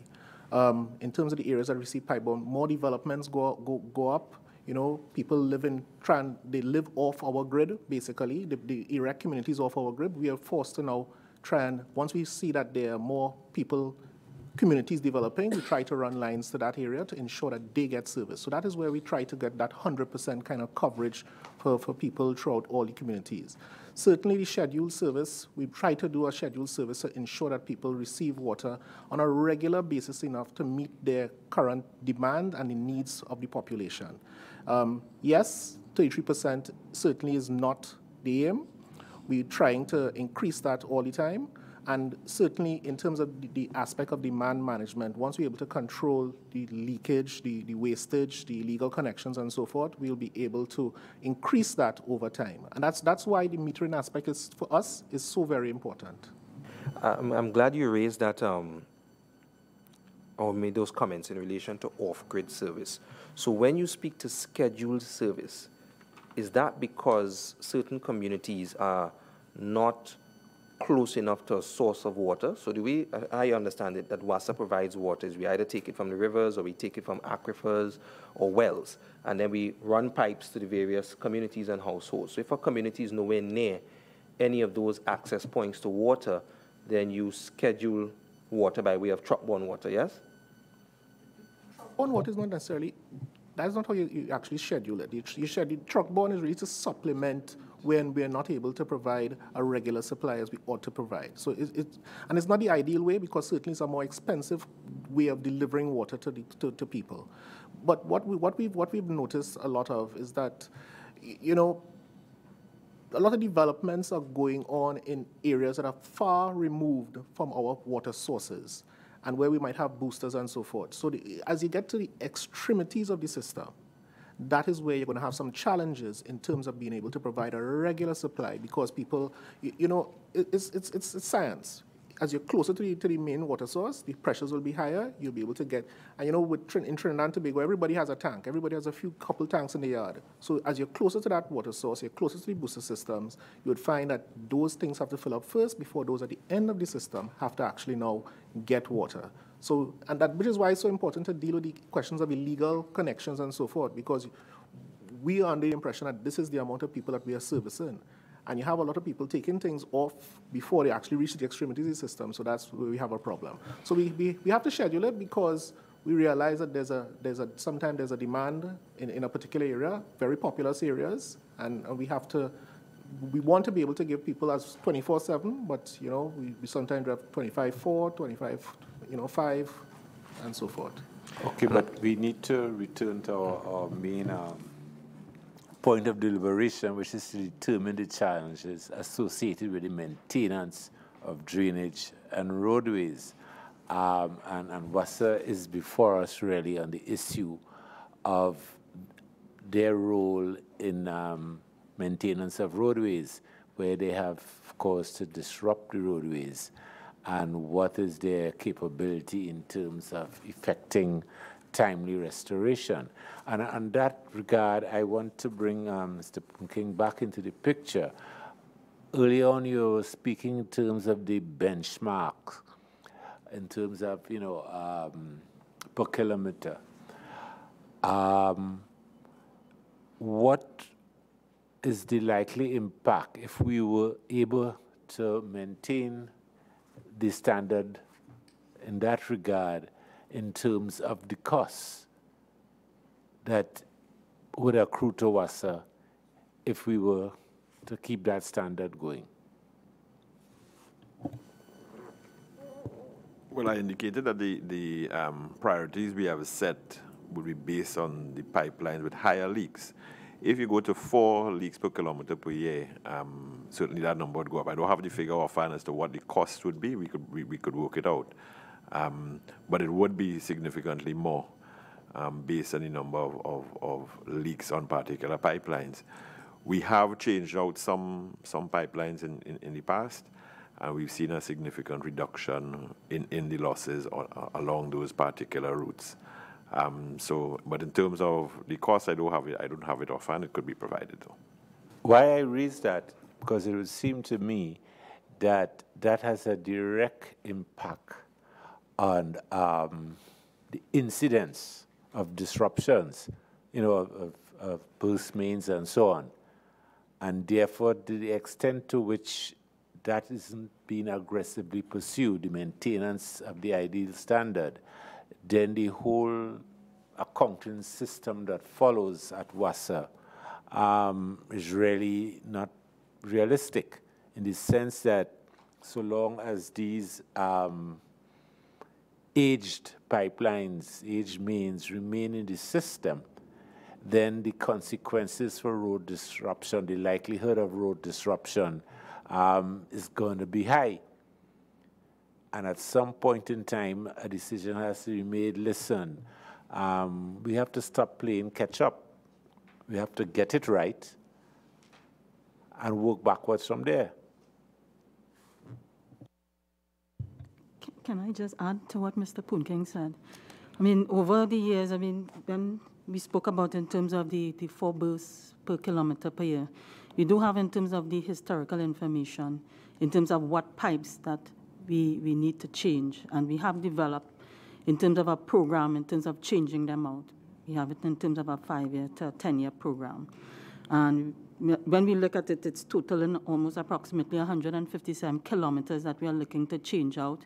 In terms of the areas that receive pipe-borne, more developments go up. You know, people they live off our grid, basically. The erect communities off our grid. We are forced to now try and, once we see that there are more communities developing, we try to run lines to that area to ensure that they get service. So that is where we try to get that 100% kind of coverage for people throughout all the communities. Certainly the scheduled service, we try to do a scheduled service to ensure that people receive water on a regular basis enough to meet their current demand and the needs of the population. Yes, 33% certainly is not the aim. We're trying to increase that all the time. And certainly in terms of the aspect of demand management, once we're able to control the leakage, the wastage, the illegal connections and so forth, we'll be able to increase that over time. And that's why the metering aspect is, for us, is so very important. I'm glad you raised that or made those comments in relation to off-grid service. So when you speak to scheduled service, is that because certain communities are not close enough to a source of water? So the way I understand it, that WASA provides water is we either take it from the rivers or we take it from aquifers or wells, and then we run pipes to the various communities and households. So if a community is nowhere near any of those access points to water, then you schedule water by way of truck-borne water, yes? Truck-borne water is not necessarily, that's not how you actually schedule it. Truck-borne is really to supplement when we're not able to provide a regular supply as we ought to provide. So and it's not the ideal way, because certainly it's a more expensive way of delivering water to people. But what we've noticed a lot of is that, you know, a lot of developments are going on in areas that are far removed from our water sources and where we might have boosters and so forth. So as you get to the extremities of the system, that is where you're going to have some challenges in terms of being able to provide a regular supply, because people, you know, it's science. as you're closer to the main water source, the pressures will be higher. You'll be able to get, and you know, in Trinidad and Tobago, everybody has a tank. Everybody has a couple tanks in the yard. So as you're closer to that water source, you're closer to the booster systems, you would find that those things have to fill up first before those at the end of the system have to actually now get water. So, and that, which is why it's so important to deal with the questions of illegal connections and so forth, because we are under the impression that this is the amount of people that we are servicing. And you have a lot of people taking things off before they actually reach the extremities of the system, so that's where we have a problem. So we have to schedule it because we realize that sometimes there's a demand in a particular area, very populous areas, and we want to be able to give people as 24/7, but you know, we sometimes have 25/4, 25/5, and so forth. Okay, but we need to return to our main point of deliberation, which is to determine the challenges associated with the maintenance of drainage and roadways. And WASA is before us really on the issue of their role in maintenance of roadways, where they have, of course, to disrupt the roadways, and what is their capability in terms of effecting timely restoration. And in that regard, I want to bring Mr. King back into the picture. Early on, you were speaking in terms of the benchmark, in terms of, you know, per kilometer. What is the likely impact if we were able to maintain the standard in that regard in terms of the costs that would accrue to WASA if we were to keep that standard going? Well, I indicated that the priorities we have set would be based on the pipelines with higher leaks. If you go to 4 leaks per kilometer per year, certainly that number would go up. I don't have the figure offhand as to what the cost would be. We could work it out. But it would be significantly more based on the number of leaks on particular pipelines. We have changed out some pipelines in the past, and we've seen a significant reduction in the losses along those particular routes. But in terms of the cost, I don't have it offhand. It could be provided though. Why I raise that, because it would seem to me that that has a direct impact on the incidence of disruptions, you know, of burst mains and so on. And therefore, to the extent to which that isn't being aggressively pursued, the maintenance of the ideal standard, then the whole accounting system that follows at WASA is really not realistic, in the sense that so long as these aged pipelines, aged mains remain in the system, then the consequences for road disruption, the likelihood of road disruption is going to be high. And at some point in time, a decision has to be made. Listen, we have to stop playing catch up. We have to get it right and work backwards from there. Can I just add to what Mr. Poonking said? I mean, over the years, I mean, when we spoke about in terms of the 4 bursts per kilometer per year, we do have in terms of the historical information, in terms of what pipes that we need to change. And we have developed, in terms of a program, in terms of changing them out. We have it in terms of a 5-year to a 10-year program. And when we look at it, it's totaling almost approximately 157 kilometers that we are looking to change out.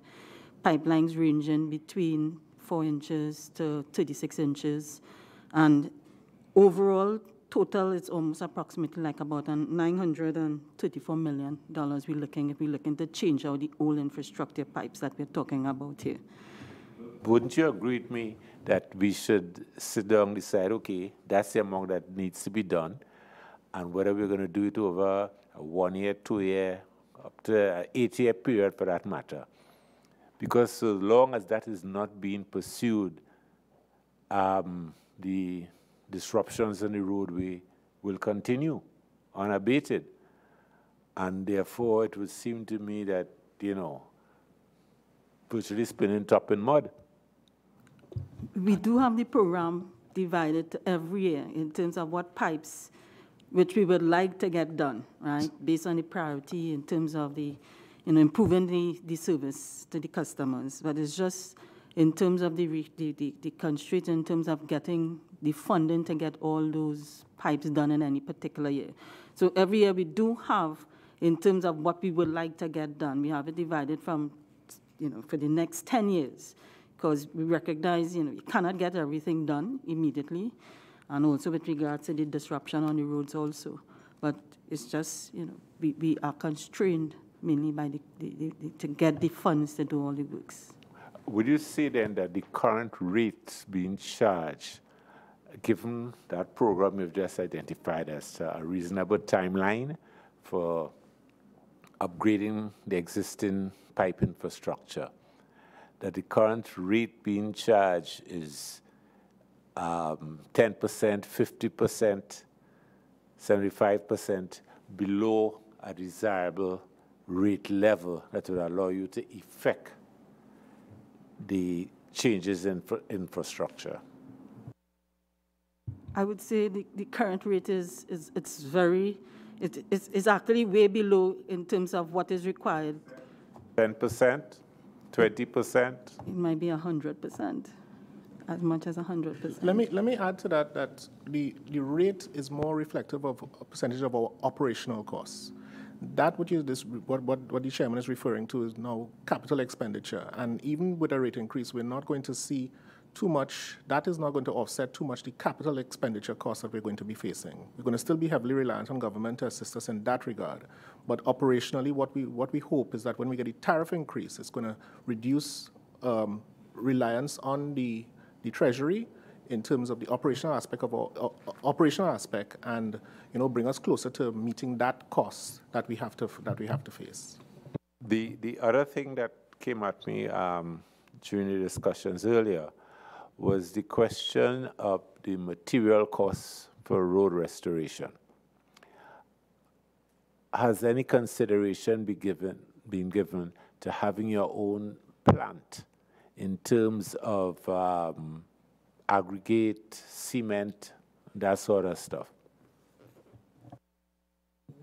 Pipelines ranging between 4 inches to 36 inches. And overall, total, it's almost approximately like about $934 million if we're looking to change out the old infrastructure pipes that we're talking about here. Wouldn't you agree with me that we should sit down and decide, okay, that's the amount that needs to be done, and whether we're going to do it over a 1-year, 2-year, up to an 8-year period for that matter? Because so long as that is not being pursued, the disruptions in the roadway will continue unabated. And therefore, it would seem to me that, you know, virtually spinning top in mud. We do have the program divided every year in terms of what pipes which we would like to get done, right, based on the priority in terms of the, improving the service to the customers. But it's just in terms of the constraint, in terms of getting the funding to get all those pipes done in any particular year. So every year we do have, in terms of what we would like to get done, we have it divided from, for the next 10 years, because we recognize, you cannot get everything done immediately, and also with regards to the disruption on the roads also. But it's just, we are constrained mainly by to get the funds to do all the works. Would you say then that the current rates being charged, given that program you've just identified as a reasonable timeline for upgrading the existing pipe infrastructure, that the current rate being charged is 10%, 50%, 75% below a desirable rate level that would allow you to effect the changes in infrastructure? I would say the current rate is actually way below in terms of what is required. 10%, 20%? It might be 100%, as much as 100%. Let me add to that the rate is more reflective of a percentage of our operational costs. That what the chairman is referring to is now capital expenditure, and even with a rate increase, we're not going to see too much. That is not going to offset too much the capital expenditure costs that we're going to be facing. We're going to still be heavily reliant on government to assist us in that regard. But operationally, what we hope is that when we get a tariff increase, it's going to reduce reliance on the Treasury in terms of the operational aspect of our operational aspect, and bring us closer to meeting that cost that we have to face. The other thing that came at me during the discussions earlier was the question of the material costs for road restoration. Has any consideration been given to having your own plant in terms of aggregate, cement, that sort of stuff?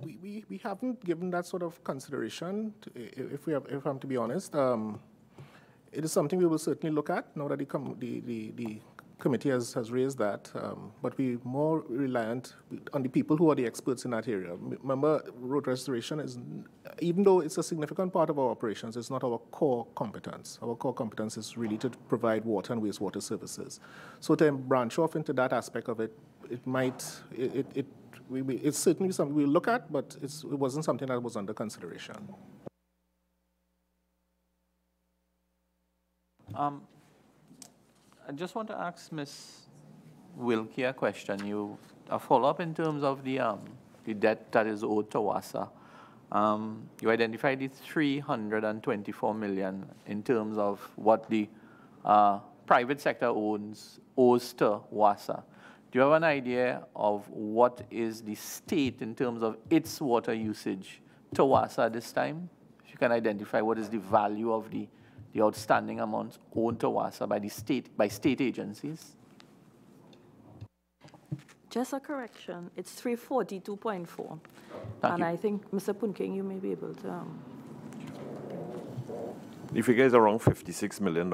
We haven't given that sort of consideration, if I'm to be honest. It is something we will certainly look at now that the committee has raised that, but we're more reliant on the people who are the experts in that area. Remember, road restoration is, even though it's a significant part of our operations, it's not our core competence. Our core competence is really to provide water and wastewater services. So to branch off into that aspect of it, it's certainly something we'll look at, but it wasn't something that was under consideration. I just want to ask Ms. Wilkie a question. A follow-up in terms of the debt that is owed to WASA. You identified the $324 million in terms of what the private sector owes to WASA. Do you have an idea of what is the state in terms of its water usage to WASA this time? If you can identify what is the value of the outstanding amounts owed to WASA by state agencies? Just a correction, it's 342.4. Thank and you. I think, Mr. Punking, you may be able to... The figure is around $56 million,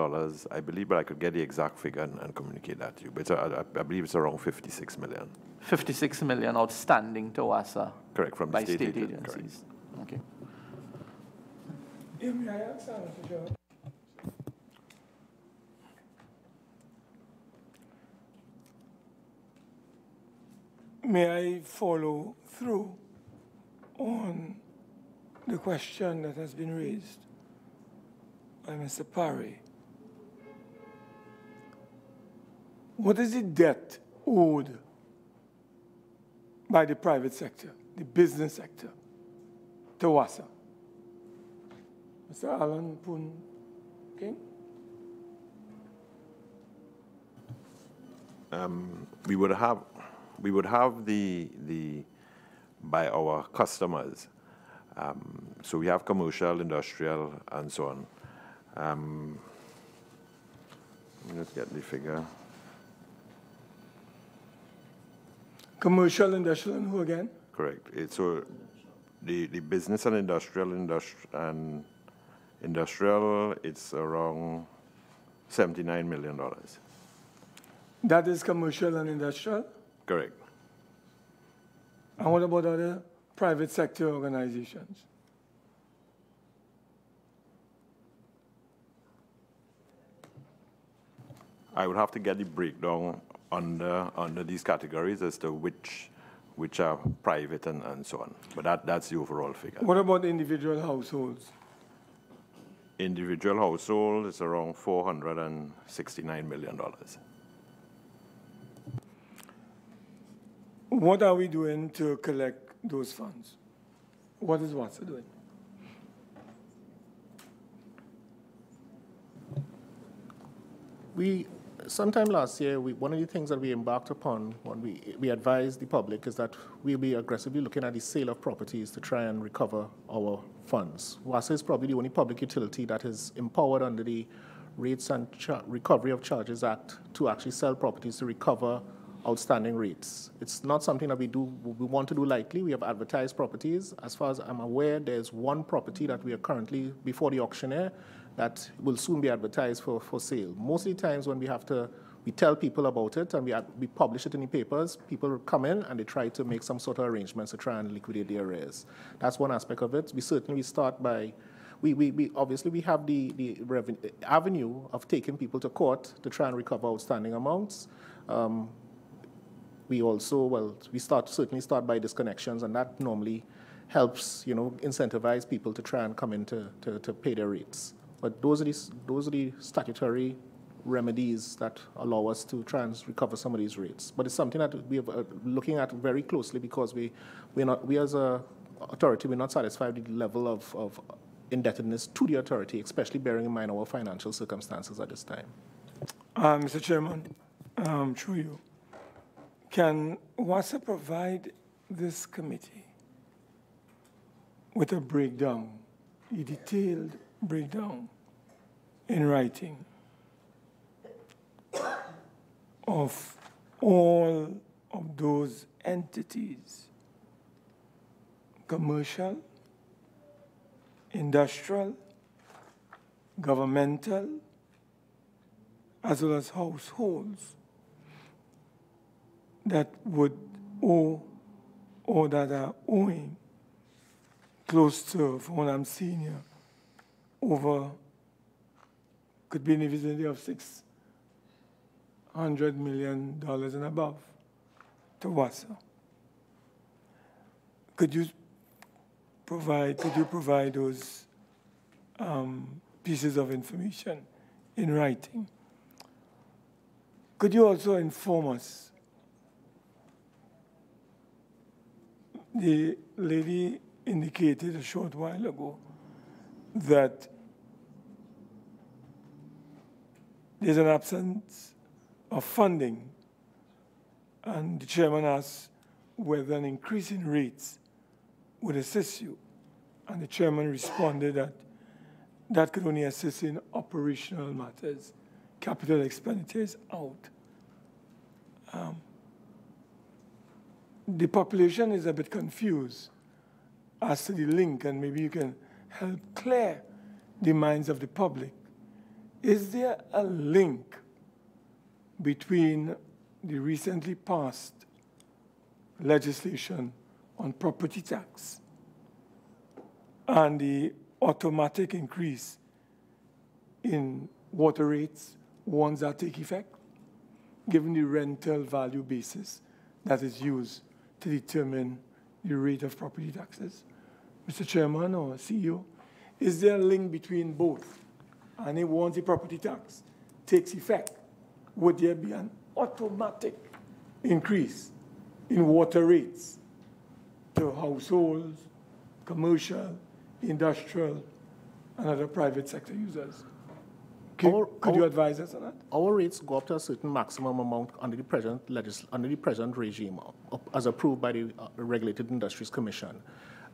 I believe, but I could get the exact figure and communicate that to you. But I believe it's around $56 million. 56 million outstanding to WASA. Correct, from the by state agencies. correct. Okay. Yeah, may I answer, Mr. Chair? May I follow through on the question that has been raised by Mr. Parry? What is the debt owed by the private sector, the business sector, to WASA? Mr. Alan Poon King? We would have the by our customers. So we have commercial, industrial, and so on. Let's get the figure. Commercial, industrial, and who again? Correct. So the business and industrial, it's around $79 million. That is commercial and industrial? Correct. And what about other private sector organizations? I would have to get the breakdown under these categories as to which are private and so on. But that's the overall figure. What about individual households? Individual household is around $469 million. What are we doing to collect those funds? What is WASA doing? Sometime last year, one of the things that we embarked upon when we advised the public is that we'll be aggressively looking at the sale of properties to try and recover our funds. WASA is probably the only public utility that is empowered under the Rates and Recovery of Charges Act to actually sell properties to recover outstanding rates. It's not something that we want to do lightly. We have advertised properties. As far as I'm aware, there's one property that we are currently before the auctioneer that will soon be advertised for sale. Most of the times when we tell people about it and we publish it in the papers, people come in and they try to make some sort of arrangements to try and liquidate the arrears. That's one aspect of it. We start by, obviously we have the avenue of taking people to court to try and recover outstanding amounts. We also, certainly start by disconnections, and that normally helps, incentivize people to try and come in to pay their rates. But those are the statutory remedies that allow us to try and recover some of these rates. But it's something that we are looking at very closely because we as an authority, we're not satisfied with the level of indebtedness to the authority, especially bearing in mind our financial circumstances at this time. Mr. Chairman, through you, can WASA provide this committee with a breakdown, a detailed breakdown in writing of all of those entities, commercial, industrial, governmental, as well as households, that would owe or that are owing close to, from what I'm seeing here, over, could be in the vicinity of $600 million and above to WASA. Could you provide those pieces of information in writing? Could you also inform us? The lady indicated a short while ago that there's an absence of funding, and the chairman asked whether an increase in rates would assist you, and the chairman responded that that could only assist in operational matters. Capital expenditures out. The population is a bit confused as to the link, and maybe you can help clear the minds of the public. Is there a link between the recently passed legislation on property tax and the automatic increase in water rates once that take effect, given the rental value basis that is used to determine the rate of property taxes? Mr. Chairman or CEO, is there a link between both? And once the property tax takes effect, would there be an automatic increase in water rates to households, commercial, industrial, and other private sector users? Could you advise us on that? Our rates go up to a certain maximum amount under the present regime, as approved by the Regulated Industries Commission.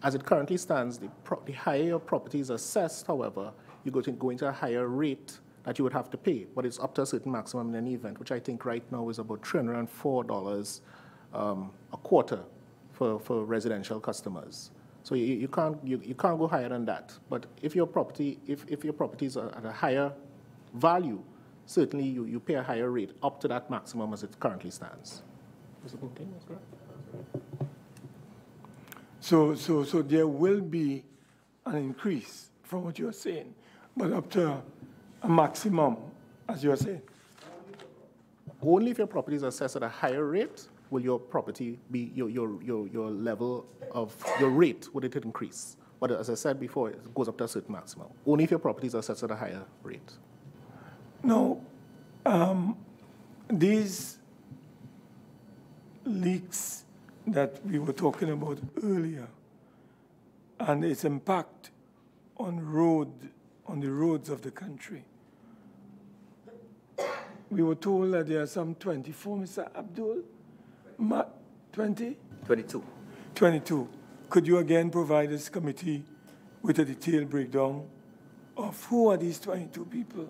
As it currently stands, the higher your property is assessed, however, you go into a higher rate that you would have to pay, but it's up to a certain maximum in any event, which I think right now is about $304 a quarter for residential customers. So you can't go higher than that. But if your property is at a higher value, certainly you pay a higher rate up to that maximum as it currently stands. So there will be an increase from what you're saying, but up to a maximum, as you're saying. Only if your property is assessed at a higher rate will your property be your level of your rate would it increase. But as I said before, it goes up to a certain maximum. Only if your property is assessed at a higher rate. Now, these leaks that we were talking about earlier and its impact on the roads of the country. We were told that there are some 24, Mr. Abdul? 20? 22. 22. Could you again provide this committee with a detailed breakdown of who are these 22 people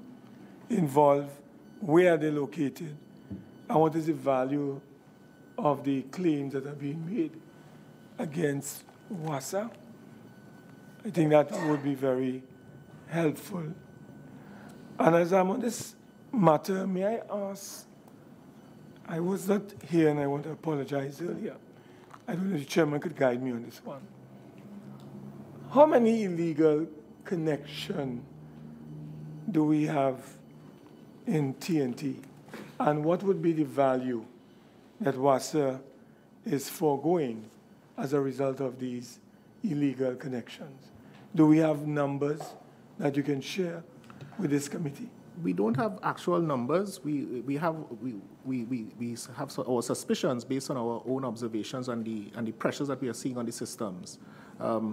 involved, where are they located, and what is the value of the claims that are being made against WASA? I think that would be very helpful. And as I'm on this matter, may I ask, I was not here and I want to apologize earlier. I don't know if the chairman could guide me on this one. How many illegal connections do we have in TNT? And what would be the value that WASA is foregoing as a result of these illegal connections? Do we have numbers that you can share with this committee? We don't have actual numbers. We have our suspicions based on our own observations and the pressures that we are seeing on the systems.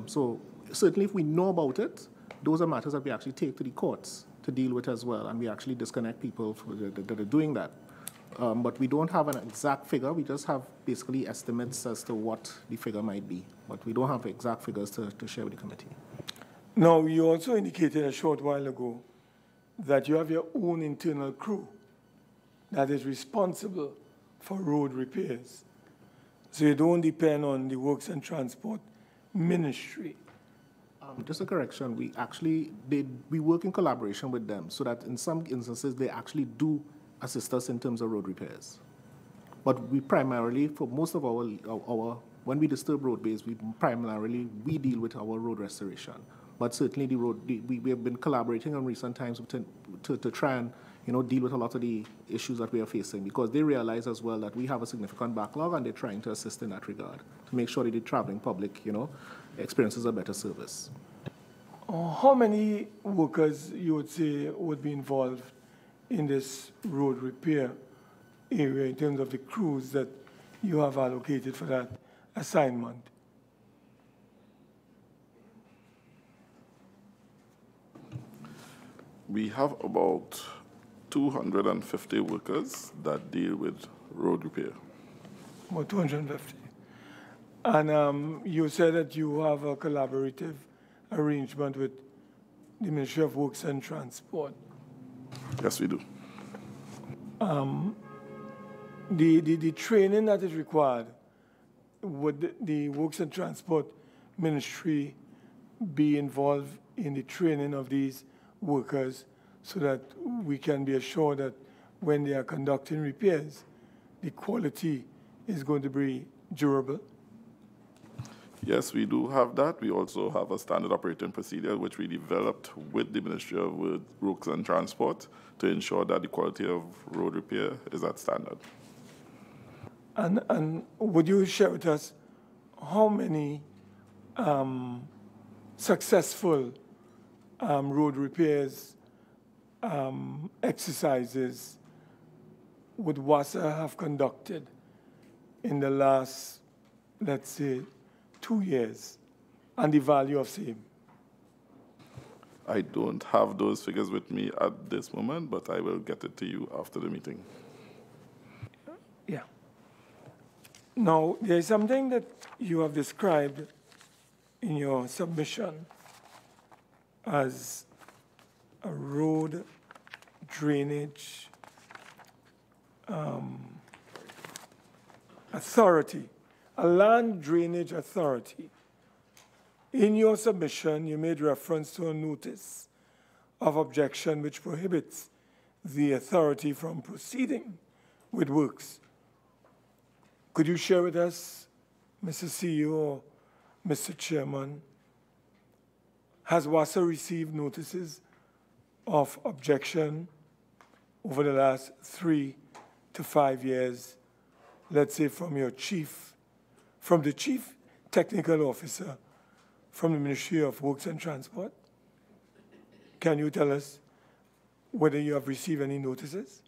So certainly if we know about it, those are matters that we actually take to the courts to deal with as well, and we actually disconnect people that are doing that. But we don't have an exact figure. We just have basically estimates as to what the figure might be. But we don't have exact figures to share with the committee. Now, you also indicated a short while ago that you have your own internal crew that is responsible for road repairs. So you don't depend on the Works and Transport Ministry. Just a correction, we work in collaboration with them so that in some instances they actually do assist us in terms of road repairs. But we primarily, for most of our when we disturb roadways, we deal with our road restoration. But certainly we have been collaborating in recent times to try and deal with a lot of the issues that we are facing, because they realize as well that we have a significant backlog and they're trying to assist in that regard to make sure that the traveling public experiences a better service. How many workers you would say would be involved in this road repair area in terms of the crews that you have allocated for that assignment? We have about 250 workers that deal with road repair. About 250. And you said that you have a collaborative arrangement with the Ministry of Works and Transport. Yes, we do. The training that is required, would the Works and Transport Ministry be involved in the training of these workers so that we can be assured that when they are conducting repairs, the quality is going to be durable? Yes, we do have that. We also have a standard operating procedure which we developed with the Ministry of Works and Transport to ensure that the quality of road repair is at standard. And would you share with us how many successful road repairs exercises would WASA have conducted in the last, let's say, 2 years, and the value of same? I don't have those figures with me at this moment, but I will get it to you after the meeting. Yeah. Now, there is something that you have described in your submission as a road drainage authority, a land drainage authority. In your submission, you made reference to a notice of objection which prohibits the authority from proceeding with works. Could you share with us, Mr. CEO or Mr. Chairman, has WASA received notices of objection over the last 3 to 5 years, let's say from your chief, from the chief technical officer from the Ministry of Works and Transport? Can you tell us whether you have received any notices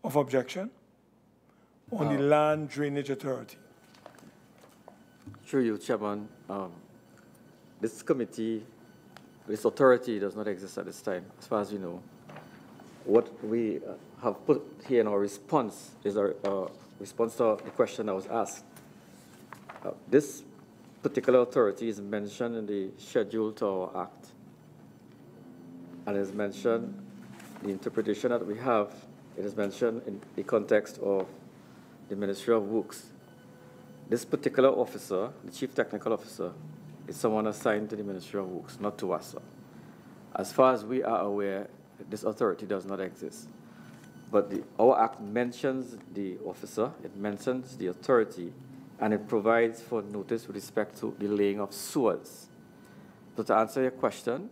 of objection on the Land Drainage Authority? Through you, Chairman, this committee, this authority does not exist at this time, as far as we know. What we have put here in our response is our response to the question that was asked. This particular authority is mentioned in the schedule to our act, and is mentioned, the interpretation that we have, it is mentioned in the context of the Ministry of Works. This particular officer, the Chief Technical Officer, is someone assigned to the Ministry of Works, not to WASA. As far as we are aware, this authority does not exist. But our act mentions the officer, it mentions the authority, and it provides for notice with respect to the laying of sewers. So to answer your question,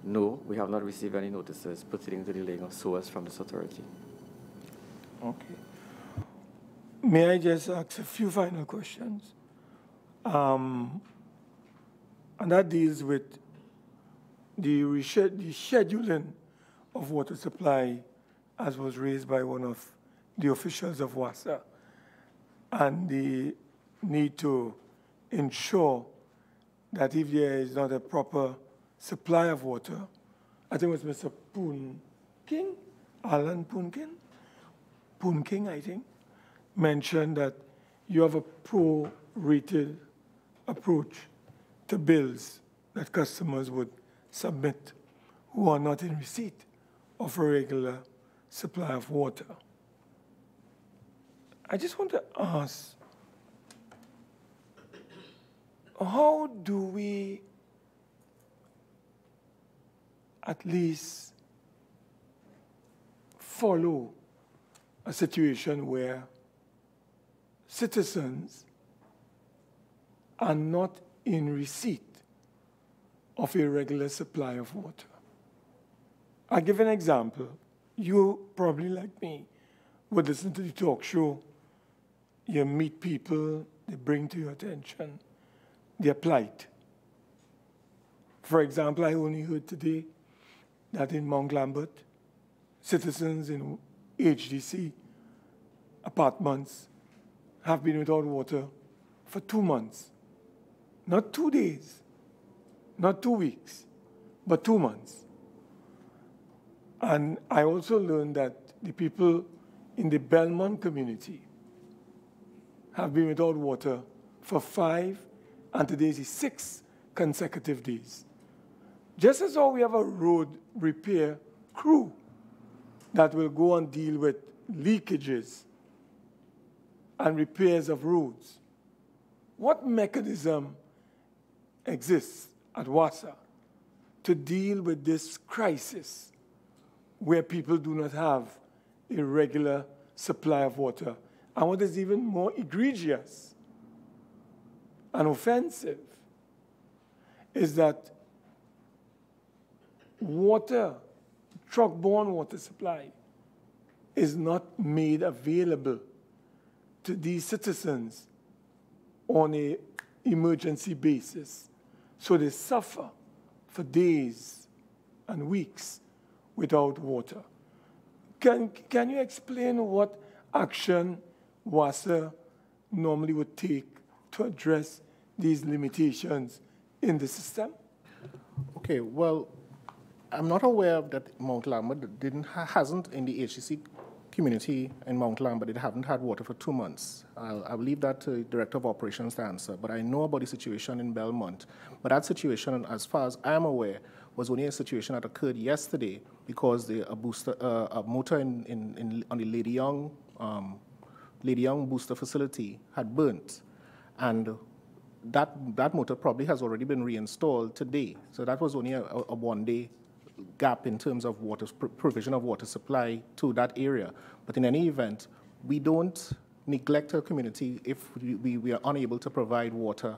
no, we have not received any notices pertaining to the laying of sewers from this authority. Okay. May I just ask a few final questions? And that deals with the scheduling of water supply, as was raised by one of the officials of WASA, and the need to ensure that if there is not a proper supply of water, I think it was Mr. Poonking, Alan Poonking, I think, mentioned that you have a pro-rated approach to bills that customers would submit who are not in receipt of a regular supply of water. I just want to ask, how do we at least follow a situation where citizens are not in receipt of a regular supply of water? I'll give an example. You probably, like me, would listen to the talk show. You meet people, they bring to your attention their plight. For example, I only heard today that in Mount Lambert, citizens in HDC apartments have been without water for 2 months. Not 2 days, not 2 weeks, but 2 months. And I also learned that the people in the Belmont community have been without water for 5, and today is 6 consecutive days. Just as how we have a road repair crew that will go and deal with leakages and repairs of roads, what mechanism exists at WASA to deal with this crisis where people do not have a regular supply of water? And what is even more egregious and offensive is that water, truck-borne water supply, is not made available to these citizens on an emergency basis. So they suffer for days and weeks without water. Can you explain what action WASA normally would take to address these limitations in the system? Okay, well, I'm not aware that Mount Lambert hasn't in the HCC community in Mount Lambert, they haven't had water for 2 months. I'll leave that to the Director of Operations to answer, but I know about the situation in Belmont. But that situation, as far as I am aware, was only a situation that occurred yesterday because a motor on the Lady Young booster facility had burnt. And that motor probably has already been reinstalled today. So that was only a one-day gap in terms of provision of water supply to that area. But in any event, we don't neglect our community if we are unable to provide water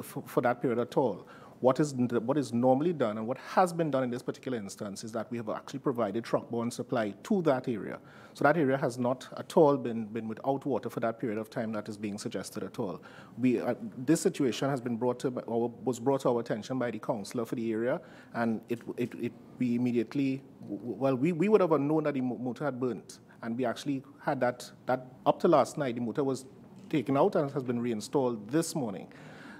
for that period at all. What is normally done and what has been done in this particular instance is that we have actually provided truck-borne supply to that area. So that area has not at all been without water for that period of time that is being suggested at all. This situation has been was brought to our attention by the councillor for the area, and we immediately, well, we would have known that the motor had burnt, and we actually had that up to last night. The motor was taken out and has been reinstalled this morning.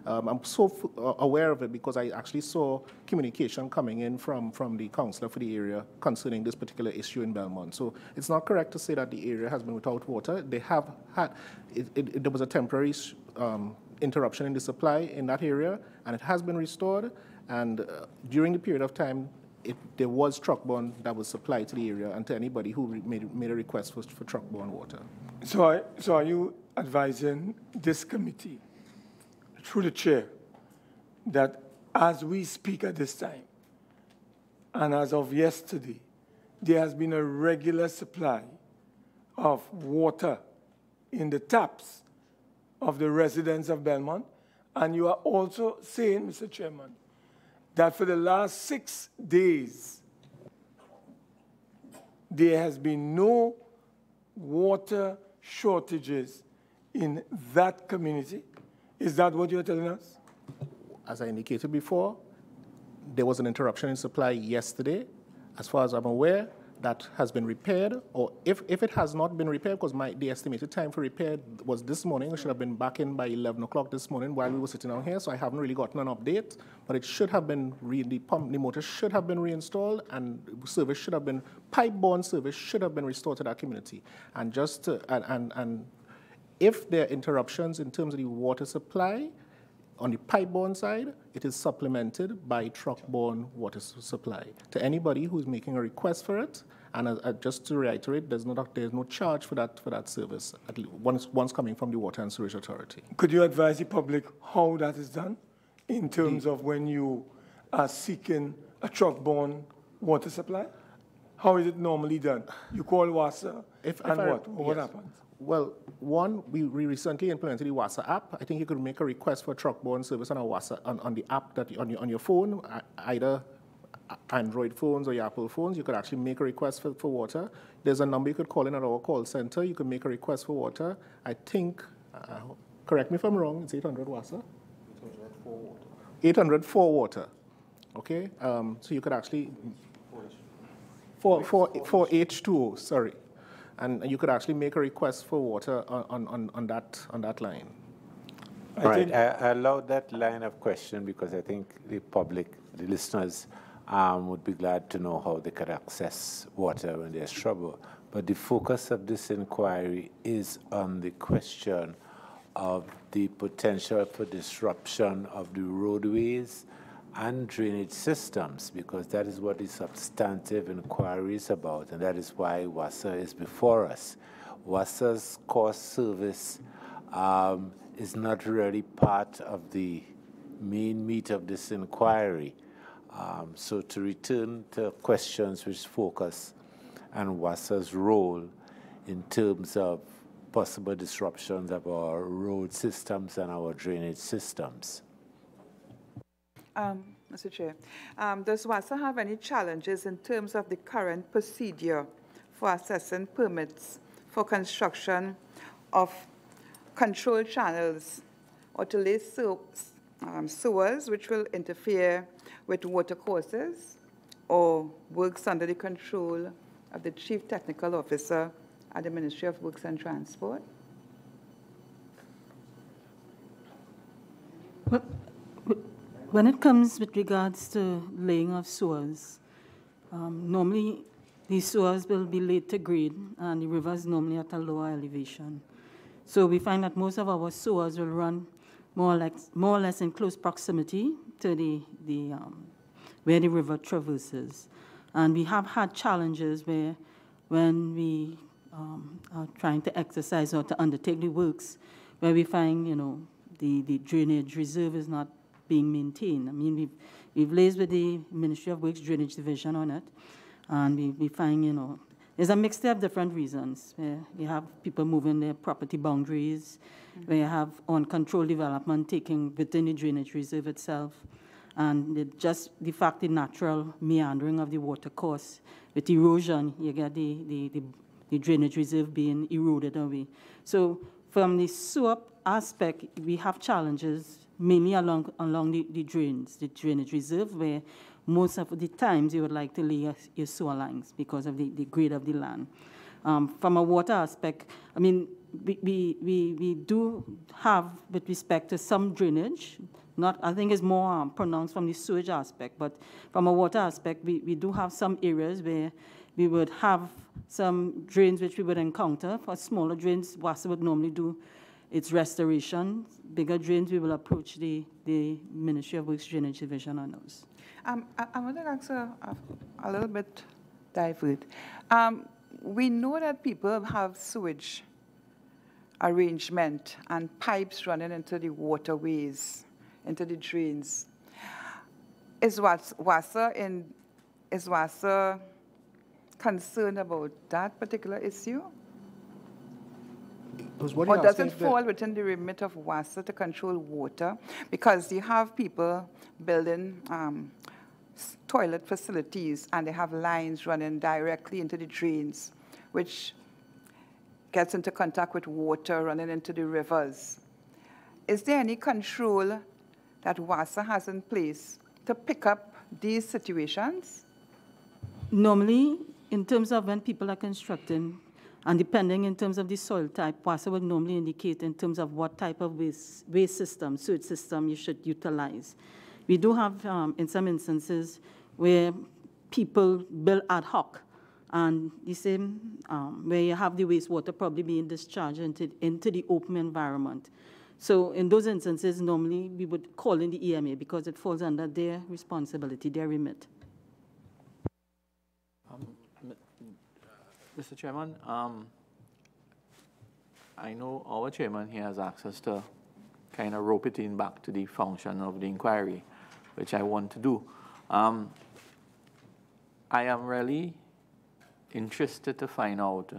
I'm so aware of it because I actually saw communication coming in from the councillor for the area concerning this particular issue in Belmont. So it's not correct to say that the area has been without water. They have had, there was a temporary interruption in the supply in that area, and it has been restored. And during the period of time, there was truck-borne that was supplied to the area and to anybody who made a request for truck-borne water. So are you advising this committee, through the chair, that as we speak at this time, and as of yesterday, there has been a regular supply of water in the taps of the residents of Belmont? And you are also saying, Mr. Chairman, that for the last 6 days, there has been no water shortages in that community? Is that what you're telling us? As I indicated before, there was an interruption in supply yesterday. As far as I'm aware, that has been repaired, or if it has not been repaired, because the estimated time for repair was this morning, it should have been back in by 11 o'clock this morning while we were sitting down here, so I haven't really gotten an update, but it should have been, the motor should have been reinstalled, and service should have been, pipe-borne service should have been restored to that community. And just, and if there are interruptions in terms of the water supply, on the pipe-borne side, it is supplemented by truck-borne water supply to anybody who's making a request for it. And just to reiterate, there's no charge for that service, at least once coming from the Water and Sewage Authority. Could you advise the public how that is done in terms of when you are seeking a truck-borne water supply? How is it normally done? You call WASA, what happens? Well, one, we recently implemented the WASA app. I think you could make a request for a truck-borne service on a WASA on the app that on your phone, either Android phones or your Apple phones. You could actually make a request for water. There's a number you could call in at our call center. You could make a request for water. I think, correct me if I'm wrong, it's 800 WASA? 804 water. 804 water. Okay, so you could actually, for H2O, sorry. And you could actually make a request for water on that line. Right. I allowed that line of question because I think the public, the listeners, would be glad to know how they could access water when there's trouble. But the focus of this inquiry is on the question of the potential for disruption of the roadways and drainage systems, because that is what the substantive inquiry is about, and that is why WASA is before us. WASA's core service is not really part of the main meat of this inquiry. So to return to questions which focus on WASA's role in terms of possible disruptions of our road systems and our drainage systems. Mr. Chair, does WASA have any challenges in terms of the current procedure for assessing permits for construction of control channels or to lay sewers which will interfere with water courses or works under the control of the Chief Technical Officer at the Ministry of Works and Transport? When it comes with regards to laying of sewers, normally the sewers will be laid to grade, and the river is normally at a lower elevation. So we find that most of our sewers will run more or less in close proximity to where the river traverses. And we have had challenges where when we are trying to exercise or to undertake the works, where we find, the drainage reserve is not being maintained. I mean, we've liaised with the Ministry of Works Drainage Division on it, and we find, there's a mixture of different reasons. Where you have people moving their property boundaries, where you have uncontrolled development taking within the drainage reserve itself, and just the fact the natural meandering of the water course. With erosion, you get the drainage reserve being eroded away. So from the sewer aspect, we have challenges mainly along the drains, the drainage reserve, where most of the times you would like to lay your sewer lines because of the grade of the land. From a water aspect, I mean, we do have, with respect to some drainage, I think it's more pronounced from the sewage aspect, but from a water aspect, we do have some areas where we would have some drains which we would encounter. For smaller drains, WASA would normally do its restoration. Bigger drains, we will approach the Ministry of Works Drainage Division on those. I want to ask a little bit divert. We know that people have sewage arrangement and pipes running into the waterways, into the drains. Is WASA concerned about that particular issue? Or does it fall within the remit of WASA to control water? Because you have people building toilet facilities and they have lines running directly into the drains, which gets into contact with water running into the rivers. Is there any control that WASA has in place to pick up these situations? Normally, in terms of when people are constructing, and depending in terms of the soil type, WASA would normally indicate in terms of what type of waste system, sewage system you should utilize. We do have, in some instances, where people build ad hoc, and the same, where you have the wastewater probably being discharged into the open environment. So in those instances, normally we would call in the EMA because it falls under their responsibility, their remit. Mr. Chairman, I know our chairman here has access to kind of rope it in back to the function of the inquiry, which I want to do. I am really interested to find out,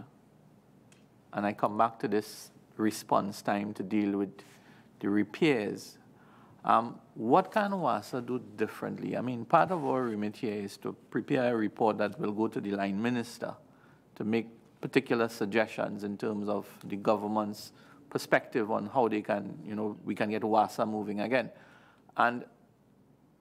and I come back to this response time to deal with the repairs. What can WASA do differently? I mean, part of our remit here is to prepare a report that will go to the line minister to make particular suggestions in terms of the government's perspective on how they can, we can get WASA moving again. And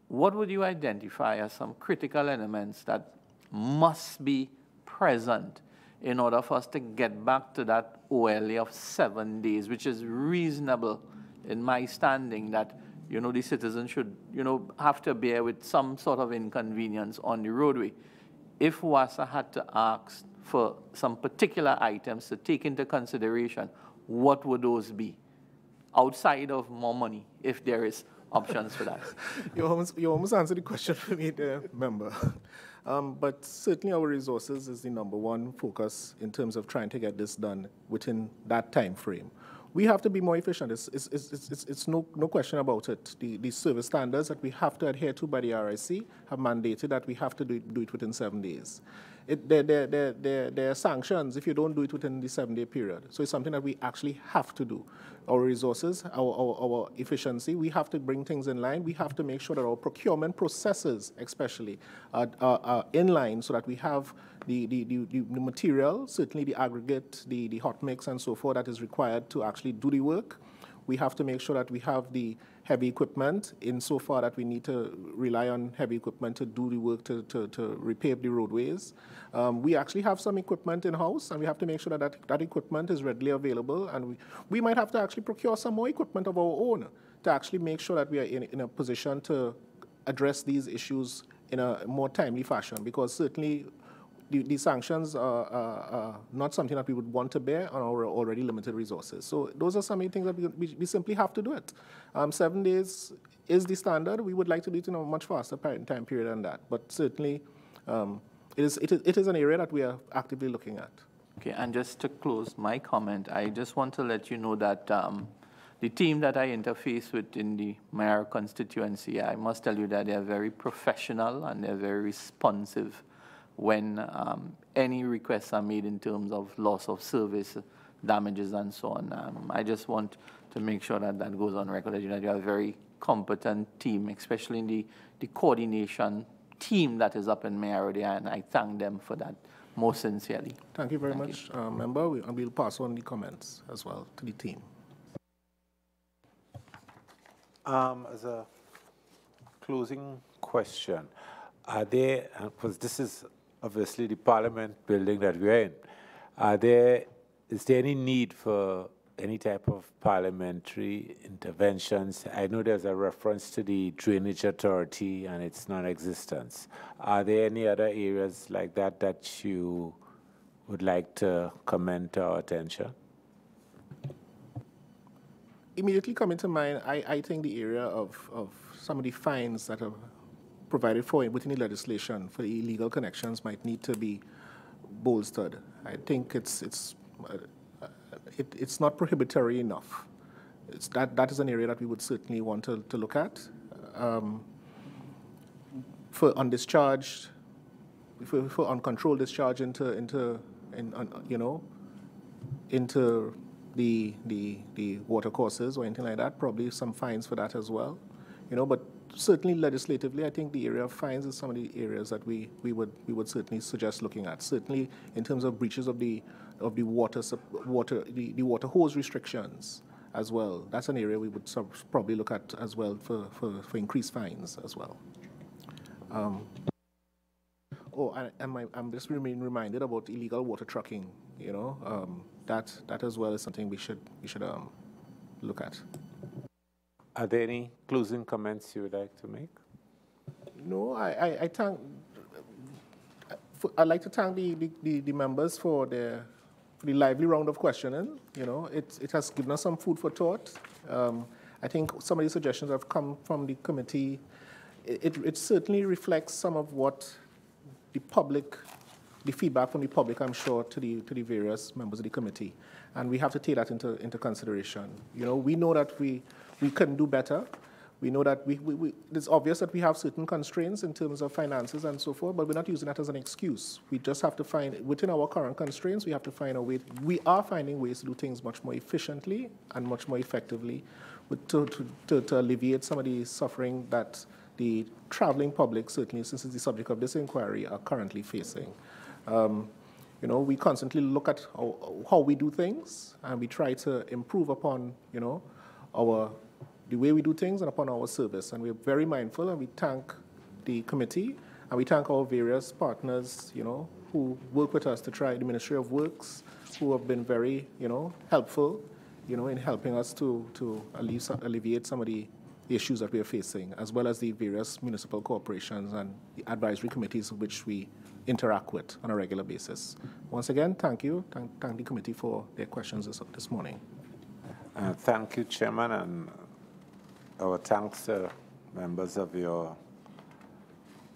what would you identify as some critical elements that must be present in order for us to get back to that OLA of 7 days, which is reasonable in my standing that, the citizens should, have to bear with some sort of inconvenience on the roadway. If WASA had to ask for some particular items to take into consideration, what would those be? Outside of more money, if there is options for that. You almost answered the question for me there, member. But certainly our resources is the #1 focus in terms of trying to get this done within that time frame. We have to be more efficient. It's no question about it. The service standards that we have to adhere to by the RIC have mandated that we have to do it within 7 days. There are sanctions if you don't do it within the 7-day period. So it's something that we actually have to do. Our resources, our efficiency, we have to bring things in line. We have to make sure that our procurement processes, especially, are in line so that we have the material, certainly the aggregate, the hot mix and so forth that is required to actually do the work. We have to make sure that we have the heavy equipment insofar that we need to rely on heavy equipment to do the work to repave the roadways. We actually have some equipment in-house, and we have to make sure that equipment is readily available, and we might have to actually procure some more equipment of our own to actually make sure that we are in a position to address these issues in a more timely fashion, because certainly the sanctions are not something that we would want to bear on our already limited resources. So those are some of the things that we simply have to do it. 7 days is the standard. We would like to do it in a much faster time period than that. But certainly, it is an area that we are actively looking at. Okay, and just to close my comment, I just want to let you know that the team that I interface with in the Mayor constituency, I must tell you that they are very professional and they're very responsive when any requests are made in terms of loss of service, damages, and so on. I just want to make sure that that goes on record, that you have a very competent team, especially in the coordination team that is up in Mayor, and I thank them for that most sincerely. Thank you very much, Member. We'll pass on the comments as well to the team. As a closing question, are there, because this is obviously the Parliament building that we're in, is there any need for any type of parliamentary interventions? I know there's a reference to the Drainage Authority and its non-existence. Are there any other areas like that that you would like to comment to our attention? Immediately coming to mind, I think the area of some of the fines that are provided for within the legislation for the illegal connections might need to be bolstered. I think it's not prohibitory enough. That is an area that we would certainly want to look at. For undischarged, for uncontrolled discharge into the water courses or anything like that, probably some fines for that as well. But certainly legislatively, I think the area of fines is some of the areas that we would certainly suggest looking at. Certainly in terms of breaches of the water hose restrictions as well. That's an area we would probably look at as well for increased fines as well. I'm just reminded about illegal water trucking. That as well is something we should look at. Are there any closing comments you would like to make? No, I'd like to thank the members for the lively round of questioning. It has given us some food for thought. I think some of the suggestions have come from the committee. It certainly reflects some of what the feedback from the public, I'm sure, to the various members of the committee. And we have to take that into consideration. We know that we can do better. We know that it's obvious that we have certain constraints in terms of finances and so forth, but we're not using that as an excuse. We just have to find, within our current constraints, we have to find a way. We are finding ways to do things much more efficiently and much more effectively to alleviate some of the suffering that the traveling public, certainly since it's the subject of this inquiry, are currently facing. We constantly look at how we do things, and we try to improve upon, the way we do things and upon our service. And we're very mindful, and we thank the committee, and we thank our various partners, who work with us to try, the Ministry of Works, who have been very, helpful, in helping us to alleviate some of the issues that we are facing, as well as the various municipal corporations and the advisory committees which we interact with on a regular basis. Once again, thank you. Thank the committee for their questions this morning. Thank you, Chairman, and our thanks to members of your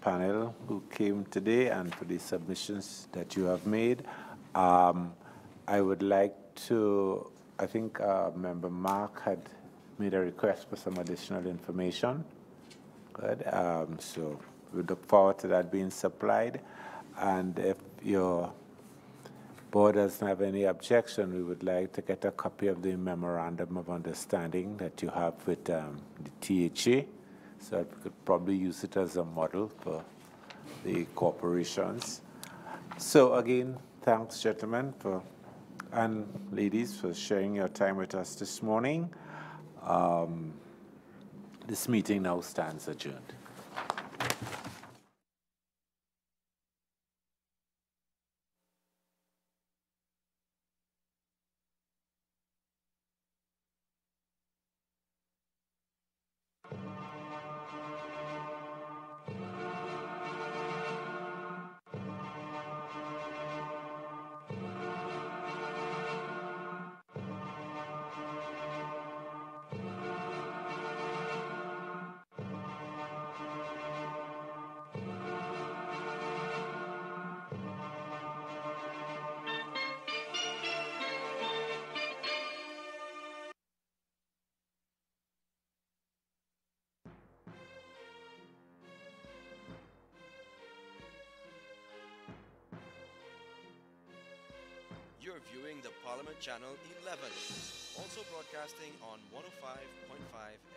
panel who came today and for the submissions that you have made. I would like to, I think Member Mark had made a request for some additional information. Good. So we look forward to that being supplied. And if your board doesn't have any objection, we would like to get a copy of the Memorandum of Understanding that you have with the THA, so that we could probably use it as a model for the corporations. So again, thanks, gentlemen, and ladies, for sharing your time with us this morning. This meeting now stands adjourned. viewing the Parliament Channel 11, also broadcasting on 105.5